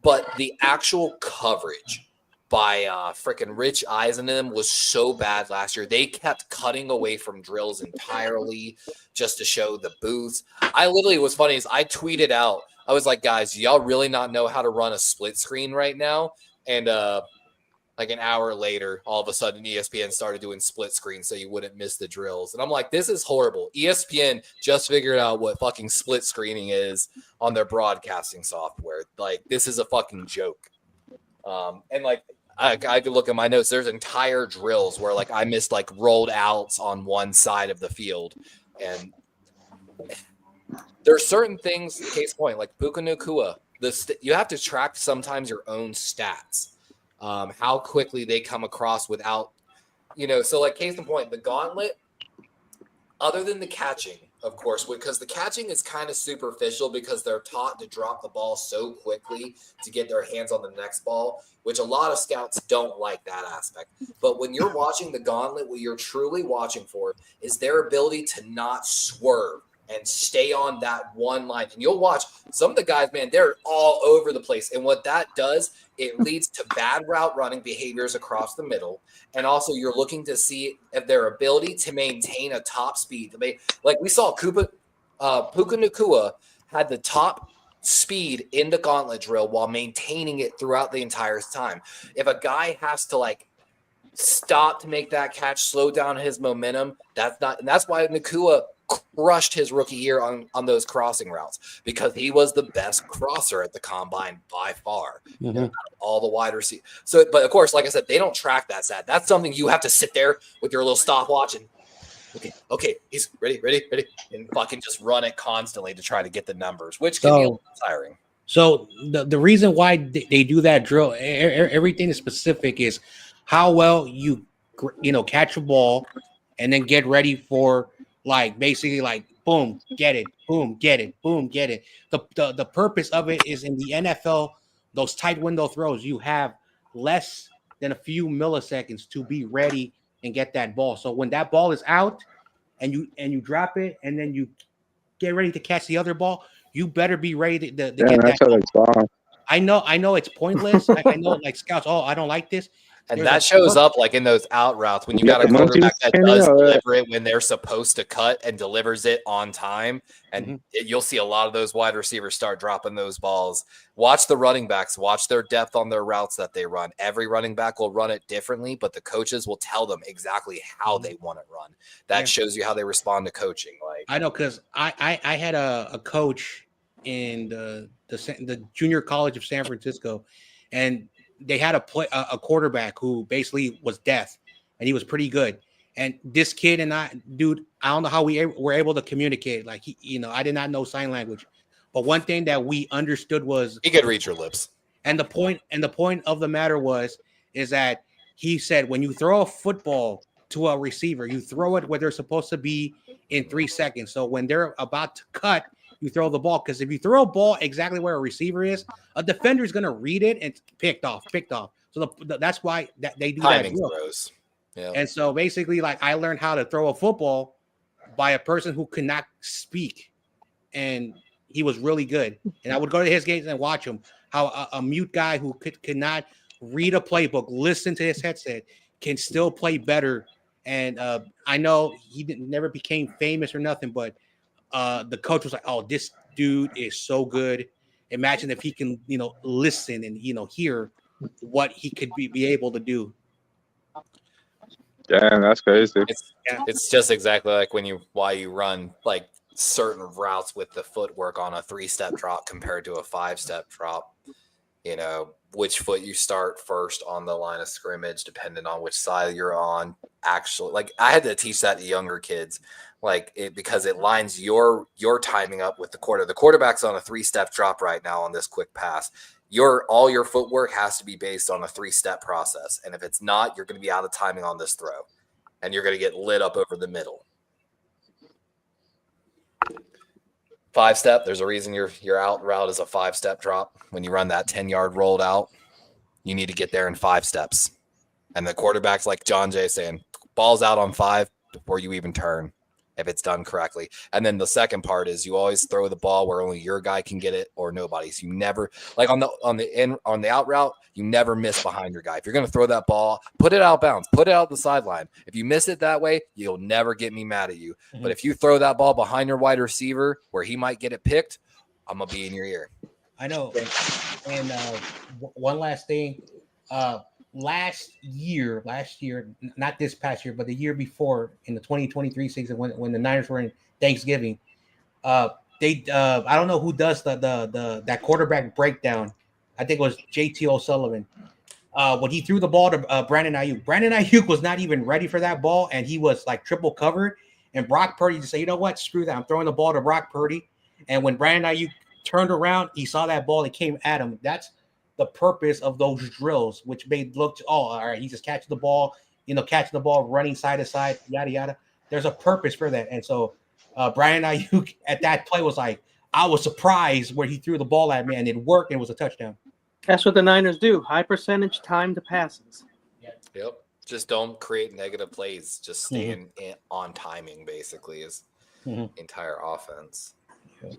but the actual coverage by freaking Rich Eisen and them was so bad last year. They kept cutting away from drills entirely just to show the booths. I literally, what's funny is I tweeted out, I was like, guys, y'all really not know how to run a split screen right now? And like an hour later, all of a sudden ESPN started doing split screen so you wouldn't miss the drills. And I'm like, this is horrible. ESPN just figured out what fucking split screening is on their broadcasting software. Like, this is a fucking joke. And like, I could look at my notes. There's entire drills where like I missed like rolled outs on one side of the field. And there's certain things, case point, like Puka Nacua, you have to track sometimes your own stats. How quickly they come across without, so like case in point, the gauntlet, other than the catching, of course, because the catching is kind of superficial because they're taught to drop the ball so quickly to get their hands on the next ball, which a lot of scouts don't like that aspect. But when you're watching the gauntlet, what you're truly watching for is their ability to not swerve and stay on that one line. And you'll watch some of the guys, man, they're all over the place. And what that does, it leads to bad route running behaviors across the middle. And also you're looking to see if their ability to maintain a top speed. Like we saw Puka Nacua had the top speed in the gauntlet drill while maintaining it throughout the entire time. If a guy has to like stop to make that catch, slow down his momentum, that's why Nacua crushed his rookie year on those crossing routes because he was the best crosser at the combine by far. Mhm. All the wide receivers. So, but of course, like I said, they don't track that stat. That's something you have to sit there with your little stopwatch and okay, he's ready, and fucking just run it constantly to try to get the numbers, which can be a little tiring. So the reason why they do that drill, everything is specific, is how well you catch a ball and then get ready for basically boom, get it, boom, get it, boom, get it. The purpose of it is in the NFL, those tight window throws, you have less than a few milliseconds to be ready and get that ball. So when that ball is out and you drop it and then you get ready to catch the other ball, you better be ready to get that. I know it's pointless. I know scouts, I don't like this. And that shows up in those out routes when you got a quarterback that does deliver it when they're supposed to cut and delivers it on time. And you'll see a lot of those wide receivers start dropping those balls. Watch the running backs. Watch their depth on their routes that they run. Every running back will run it differently, but the coaches will tell them exactly how they want it run. That shows you how they respond to coaching. I know, because I had a coach in the junior college of San Francisco, and they had a quarterback who basically was deaf, and he was pretty good. And this kid and I don't know how we were able to communicate. I did not know sign language, but one thing that we understood was he could read your lips. And the point of the matter is that he said, when you throw a football to a receiver, you throw it where they're supposed to be in 3 seconds. So when they're about to cut, you throw the ball, because if you throw a ball exactly where a receiver is, a defender is going to read it and picked off. So that's why they do timing that. Throws. Yeah. And so basically, I learned how to throw a football by a person who could not speak, and he was really good. And I would go to his games and watch him, how a mute guy who could not read a playbook, listen to his headset, can still play better. And I know he never became famous or nothing, but the coach was like, "Oh, this dude is so good. Imagine if he can, listen and hear what he could be able to do." Damn, that's crazy. It's just exactly like why you run certain routes with the footwork on a 3-step drop compared to a 5-step drop. Which foot you start first on the line of scrimmage, depending on which side you're on. Actually, I had to teach that to younger kids, because it lines your timing up with the quarter. The quarterback's on a 3-step drop right now on this quick pass. All your footwork has to be based on a 3-step process, and if it's not, you're going to be out of timing on this throw, and you're going to get lit up over the middle. 5-step, there's a reason your out route is a 5-step drop. When you run that 10-yard rolled out, you need to get there in 5 steps. And the quarterback's like John Jay saying, ball's out on 5 before you even turn, if it's done correctly. And then the second part is you always throw the ball where only your guy can get it or nobody's. You never, on the out route, you never miss behind your guy. If you're going to throw that ball, put it out bounds, put it out the sideline. If you miss it that way, you'll never get me mad at you. Mm-hmm. But if you throw that ball behind your wide receiver where he might get it picked, I'm going to be in your ear. I know. And one last thing, last year, not this past year, but the year before, in the 2023 season, when the Niners were in Thanksgiving, I don't know who does that quarterback breakdown. I think it was JT O'Sullivan. When he threw the ball to Brandon Ayuk. Brandon Ayuk was not even ready for that ball, and he was triple covered. And Brock Purdy just said, "You know what? Screw that. I'm throwing the ball to Brock Purdy." And when Brandon Ayuk turned around, he saw that ball. It came at him. That's the purpose of those drills, which made look, all right, he's just catching the ball, running side to side, yada, yada. There's a purpose for that. And so Brandon Ayuk at that play was I was surprised where he threw the ball at me, and it worked, and it was a touchdown. That's what the Niners do. High percentage time to passes. Yep. Just don't create negative plays. Just stay on timing, basically, is entire offense. Yep.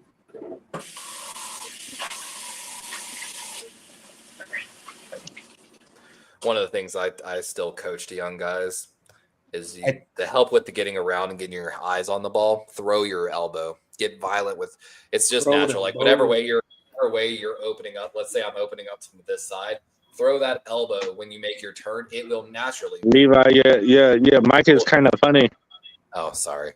One of the things I still coach to young guys is to help with the getting around and getting your eyes on the ball. Throw your elbow. Get violent with. It's just natural. Whatever way you're opening up. Let's say I'm opening up from this side. Throw that elbow when you make your turn. It will naturally. Levi, yeah. Mike is kind of funny. Oh, sorry.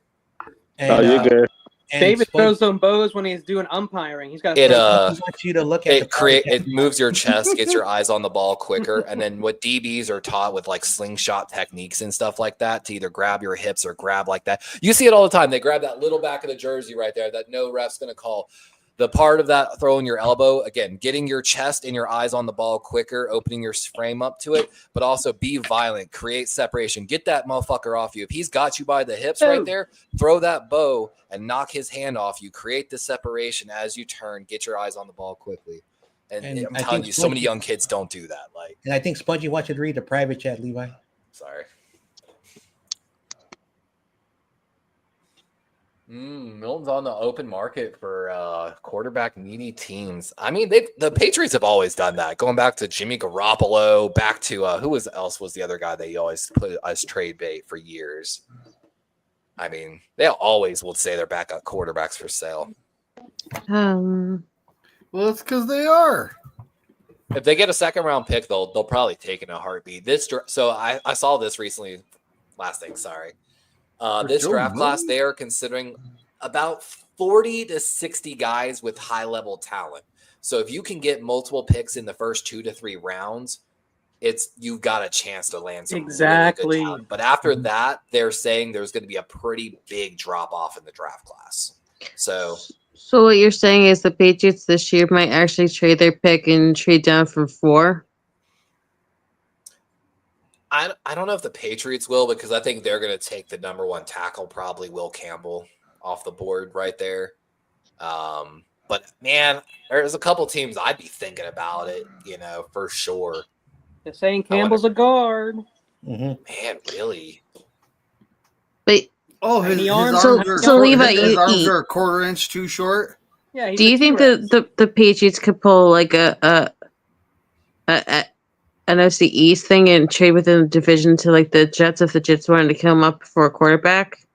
Oh, you're good. And David Sponge, throws some bows when he's doing umpiring. He's got It wants you to look at it moves your chest, gets your eyes on the ball quicker, and then what DBs are taught with like slingshot techniques and stuff like that to either grab your hips or grab like that. You see it all the time. They grab that little back of the jersey right there that no ref's going to call. The part of that throwing your elbow, again, getting your chest and your eyes on the ball quicker, opening your frame up to it, but also be violent, create separation, get that motherfucker off you. If he's got you by the hips right there, throw that bow and knock his hand off you. Create the separation as you turn, get your eyes on the ball quickly. And I'm telling you, so many young kids don't do that. And I think Spongy wants you to read the private chat, Levi. Sorry. Milton's on the open market for quarterback needy teams. I mean, the Patriots have always done that. Going back to Jimmy Garoppolo, back to who else was the other guy they always put as trade bait for years. I mean, they always will say they're backup quarterbacks for sale. Well, it's because they are. If they get a second round pick, they'll probably take it in a heartbeat. So I saw this recently. Last thing, sorry. This draft class, they are considering about 40 to 60 guys with high-level talent. So if you can get multiple picks in the first 2 to 3 rounds, you've got a chance to land some really good talent. But after that, they're saying there's going to be a pretty big drop-off in the draft class. So what you're saying is the Patriots this year might actually trade their pick and trade down from 4? I don't know if the Patriots will, because I think they're going to take the number 1 tackle, probably Will Campbell, off the board right there. But, man, there's a couple teams I'd be thinking about it, for sure. They're saying Campbell's a guard. Man, really? But his arms are a quarter inch too short. Yeah. Do you think the Patriots could pull like a NFC East thing and trade within the division to like the Jets if the Jets wanted to kill him up for a quarterback?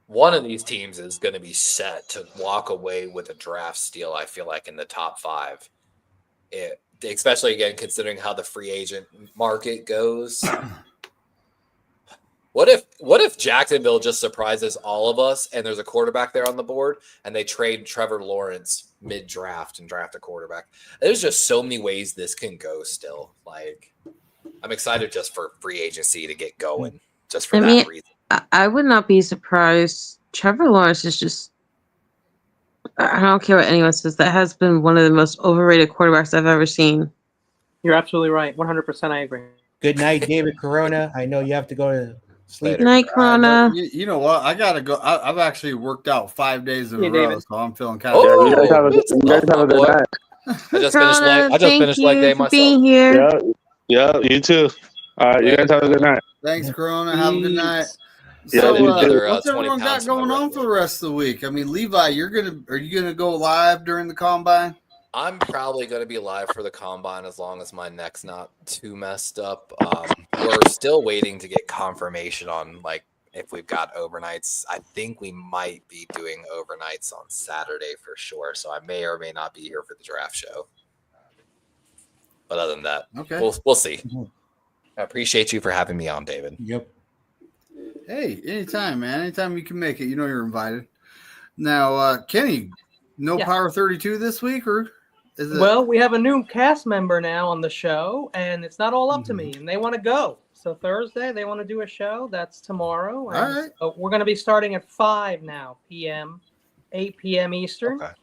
One of these teams is going to be set to walk away with a draft steal, I feel like, in the top 5. Especially, again, considering how the free agent market goes. What if Jacksonville just surprises all of us and there's a quarterback there on the board and they trade Trevor Lawrence mid-draft and draft a quarterback? There's just so many ways this can go still. Like, I'm excited just for free agency to get going, just for that reason. I would not be surprised. Trevor Lawrence is just, I don't care what anyone says, that has been one of the most overrated quarterbacks I've ever seen. You're absolutely right. 100% I agree. Good night, David Corona. I know you have to go to sleep. Good night, Corona. You know what? I got to go. I've actually worked out 5 days in a row, David. so I'm feeling kind of You guys have a good night. I just finished leg day myself. Being here. Yeah, you too. All right, you guys have a good night. Thanks, Corona. Have a good night. Yeah, So, another, what's 20 everyone got pounds from going my on red for the rest of the week? I mean, Levi, are you gonna go live during the combine? I'm probably going to be live for the combine as long as my neck's not too messed up. We're still waiting to get confirmation on if we've got overnights. I think we might be doing overnights on Saturday for sure. So I may or may not be here for the draft show. But other than that, okay, we'll see. I appreciate you for having me on, David. Yep. Hey, anytime, man. Anytime you can make it, you're invited. Now, Kenny, no Power 32 this week, or is it? Well, we have a new cast member now on the show, and it's not all up to me, and they want to go. So Thursday, they want to do a show. That's tomorrow. All right. So we're going to be starting at 5 now, p.m., 8 p.m. Eastern. Okay.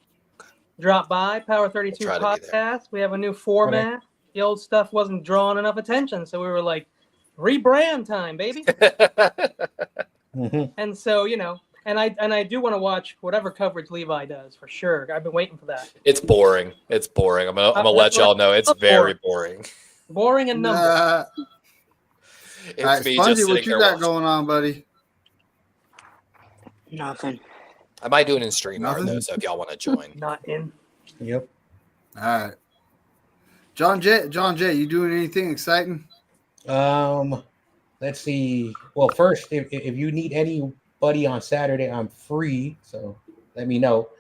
Drop by, Power 32 podcast. We have a new format. Okay. The old stuff wasn't drawing enough attention, so we were like, rebrand time, baby. And so, and I do want to watch whatever coverage Levi does for sure. I've been waiting for that. It's boring. I'm gonna let y'all know it's very boring. Boring and numbers. All right, Spongy, what you got going on, buddy? Nothing. I might do it in stream though, so if y'all want to join. Not in. Yep. All right. John Jay, you doing anything exciting? Let's see. Well, first, if you need anybody on Saturday, I'm free, so let me know.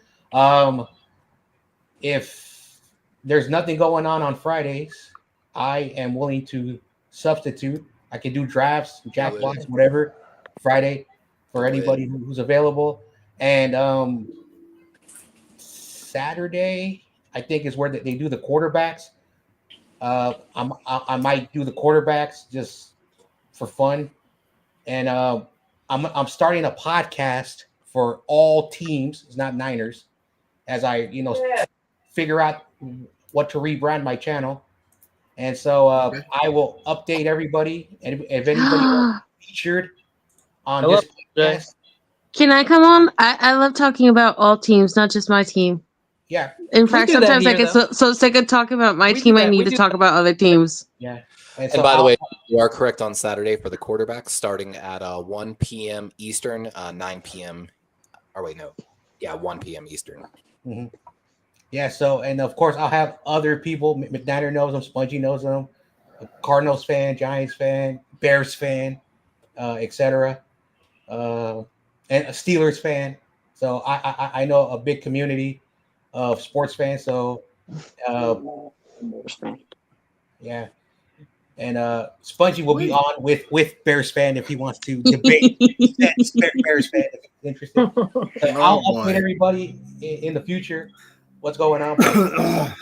If there's nothing going on Fridays, I am willing to substitute. I can do drafts, jackpots, whatever. Friday, for anybody who's available. And Saturday, I think, is where they do the quarterbacks. I might do the quarterbacks just for fun, and I'm starting a podcast for all teams. It's not Niners, as I figure out what to rebrand my channel. And so I will update everybody, and if anybody wants to be featured on this podcast. Can I come on? I love talking about all teams, not just my team. Yeah. In fact, sometimes I get so sick of talking about my team, I need to talk about other teams. Yeah. And by the way, you are correct on Saturday for the quarterbacks, starting at 1 p.m. Eastern, 9 p.m. Or wait, no. Yeah, 1 p.m. Eastern. Mm-hmm. Yeah, so, and of course, I'll have other people. McNiner knows them. Spongy knows them. Cardinals fan, Giants fan, Bears fan, etc. And a Steelers fan. So I know a big community of sports fans. So, yeah. And Spongy will be on with Bears fan if he wants to debate Bears fan if he's interested. I'll update everybody in the future what's going on.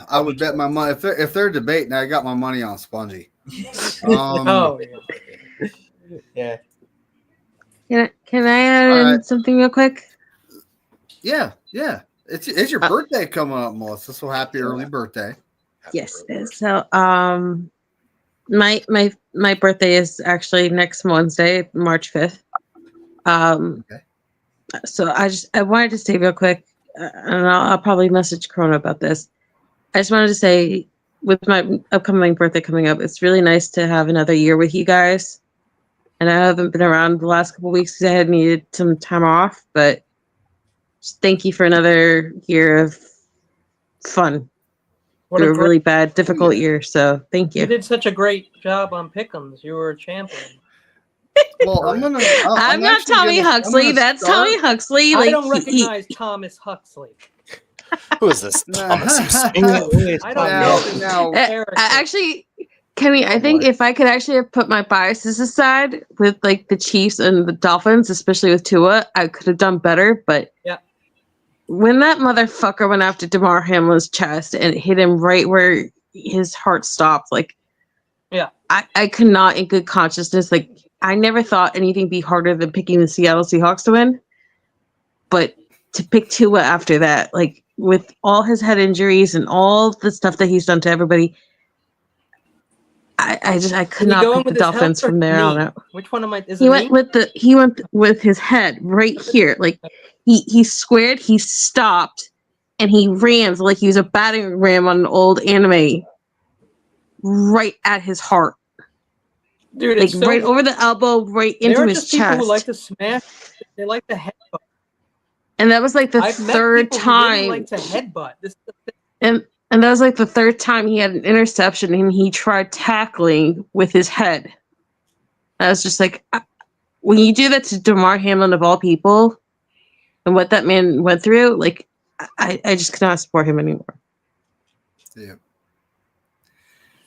I would bet my money if they're debating. I got my money on Spongy. Yeah. Can I add in something real quick? Yeah. It's your birthday coming up, Melissa. So happy early birthday. Yes, it is. So my birthday is actually next Wednesday, March 5th. So I wanted to say real quick, and I'll probably message Corona about this. I just wanted to say, with my upcoming birthday coming up, it's really nice to have another year with you guys. And I haven't been around the last couple of weeks because I had needed some time off, but just thank you for another year of fun. Through a really bad, difficult year. So thank you. You did such a great job on Pick'ems. You were a champion. Well, I'm not Tommy Huxley. That's Tommy Huxley. I don't recognize Thomas Huxley. Who is this? Thomas? I don't know. Actually, Kenny, I think if I could actually have put my biases aside with like the Chiefs and the Dolphins, especially with Tua, I could have done better. But yeah, when that motherfucker went after DeMar Hamlin's chest and it hit him right where his heart stopped, like, yeah, I could not, in good consciousness, like, I never thought anything be harder than picking the Seattle Seahawks to win. But to pick Tua after that, like, with all his head injuries and all the stuff that he's done to everybody, I could not pick the Dolphins from there on out. Which one am I? He went with his head right here. Like he squared, he stopped, and he rammed like he was a battering ram on an old anime right at his heart. Dude, like right over the elbow, right into his chest. People who like to smash, they like to headbutt. And that was like the third time. Really like to headbutt. And that was like the third time he had an interception and he tried tackling with his head. I was just like, when you do that to DeMar Hamlin of all people, and what that man went through, like, I just cannot support him anymore. Yeah.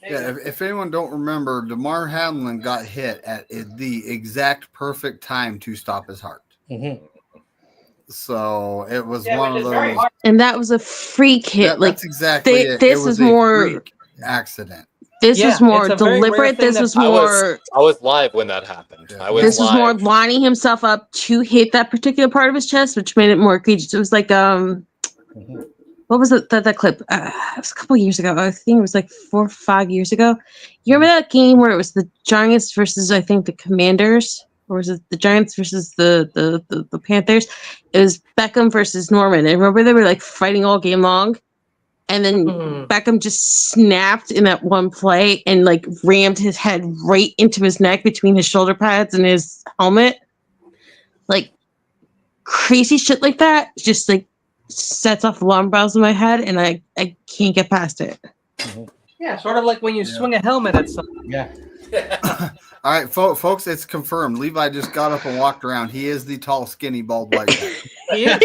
Yeah, if anyone don't remember, DeMar Hamlin got hit at the exact perfect time to stop his heart. Mm-hmm. So it was one of those, and that was a freak hit. Yeah, like that's exactly it. This was more freak accident. This was more deliberate. This was more. I was live when that happened. This was more lining himself up to hit that particular part of his chest, which made it more egregious. It was like what was it that clip? It was a couple years ago. I think it was like 4 or 5 years ago. You remember that game where it was the Giants versus I think the Commanders? Or was it the Giants versus the Panthers? It was Beckham versus Norman. And remember they were like fighting all game long? And then Beckham just snapped in that one play and like rammed his head right into his neck between his shoulder pads and his helmet. Like crazy shit like that just like sets off alarm bells in my head and I can't get past it. Yeah, sort of like when you swing a helmet at something. Yeah. All right, folks, it's confirmed. Levi just got up and walked around. He is the tall, skinny, bald white guy. Yeah.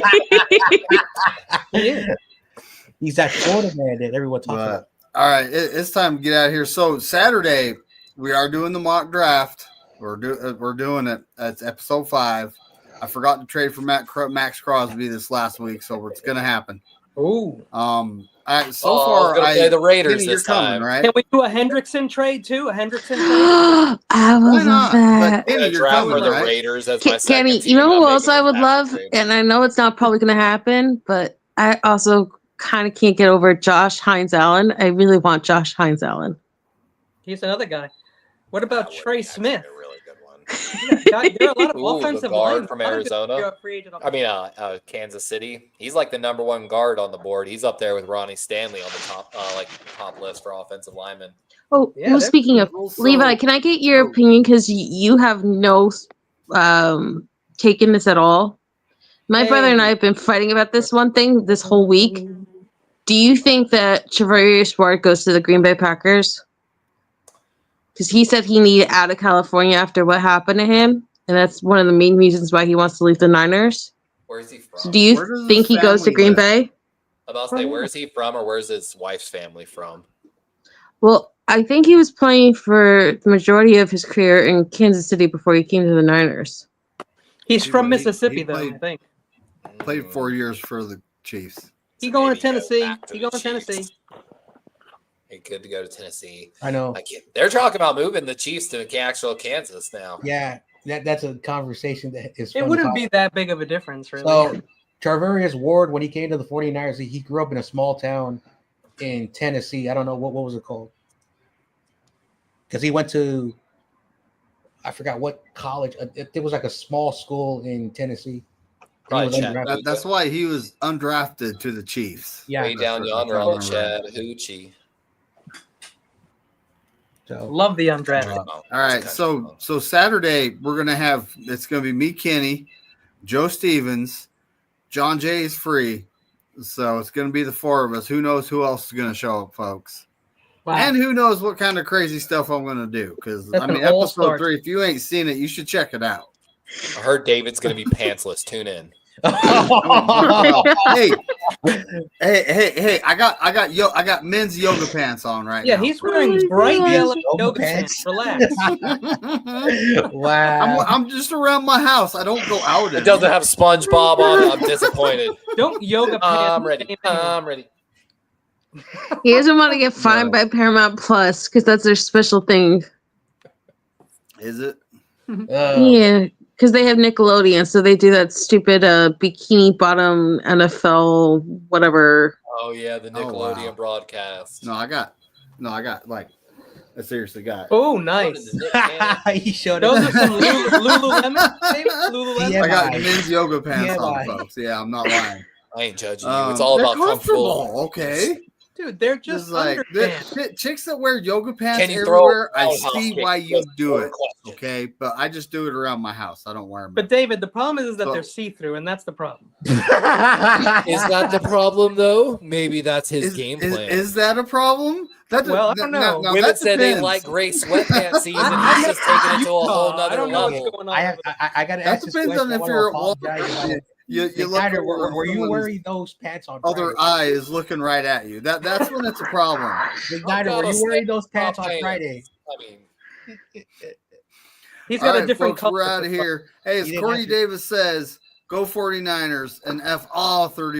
He's that Florida man that everyone talks about. All right, it's time to get out of here. So Saturday, we are doing the mock draft. We're doing it. That's episode 5. I forgot to trade for Max Crosby this last week, so it's going to happen. Ooh. I was gonna play the Raiders this time. right? Can we do a Hendrickson trade too? A Hendrickson trade? I would love that. Kenny, you're draft coming, for the right? Raiders as my second Kenny, team. you know I'm who else making I a would Packer love? trade. And I know it's not probably going to happen, but I also kind of can't get over Josh Hines Allen. I really want Josh Hines Allen. He's another guy. What about Trey Smith? A really good one. There are a lot of Ooh, offensive the guard linemen. from A lot of good Arizona. free agent I mean, Kansas City. He's like the number one guard on the board. He's up there with Ronnie Stanley on the top list for offensive linemen. Oh, Yeah, well, speaking of Levi, can I get your opinion? Because you have no taken this at all. My brother and I have been fighting about this one thing this whole week. Do you think that Charvarius Ward goes to the Green Bay Packers? Because he said he needed out of California after what happened to him, and that's one of the main reasons why he wants to leave the Niners. Where's he from? So do you think he goes to Green Bay? About to say, where's he from, or where's his wife's family from? Well, I think he was playing for the majority of his career in Kansas City before he came to the Niners. He's from Mississippi, though, I think. Played 4 years for the Chiefs. He going to Tennessee. He going to Tennessee. He could go to Tennessee. I know. They're talking about moving the Chiefs to actual Kansas now. Yeah, that's a conversation that is. It wouldn't be that big of a difference, really. So, Charvarius Ward, when he came to the 49ers, he grew up in a small town in Tennessee. I don't know what was it called, because he went to, I forgot what college. It was like a small school in Tennessee. That's why he was undrafted to the Chiefs. Yeah, way down yonder on the Chattahoochee. So, love the undrafted. All right, so Saturday we're gonna have, it's gonna be me, Kenny, Joe Stevens, John Jay is free, so it's gonna be the four of us. Who knows who else is gonna show up, folks? Wow. And who knows what kind of crazy stuff I'm gonna do? Because I mean, episode 3. If you ain't seen it, you should check it out. I heard David's gonna be pantsless. Tune in. hey, I got men's yoga pants on right now. Yeah, he's wearing bright yellow yoga pants. Relax. Wow. I'm just around my house. I don't go out. It doesn't have SpongeBob on it. I'm disappointed. Don't yoga pants. I'm ready. He doesn't want to get fined by Paramount Plus because that's their special thing. Is it? Yeah. Because they have Nickelodeon, so they do that stupid bikini bottom NFL whatever. Oh yeah, the Nickelodeon broadcast. No, I got like, I seriously got. Oh, nice. He showed Those us. are some Lululemon. Lululemon. I got men's yoga pants on, folks. Yeah, I'm not lying. I ain't judging you. It's all about comfortable. Okay. Dude, they're just like chicks that wear yoga pants everywhere. I see why you do it. Okay, but I just do it around my house. I don't wear them. But David, the problem is that they're see-through, and that's the problem. Is that the problem, though? Maybe that's his game plan. Is that a problem? I don't know. Women said they like gray sweatpants season. He's just taking it to a whole nother level. I got to ask this depends on if you're at Walmart. You look were you wearing those pants on Friday? Other eye is looking right at you. That's when it's a problem. Igniter, were you wearing those pants on Friday? I mean, he's got a different folks, color. We're out of here. Hey, as Corey Davis says, go 49ers and F all 30.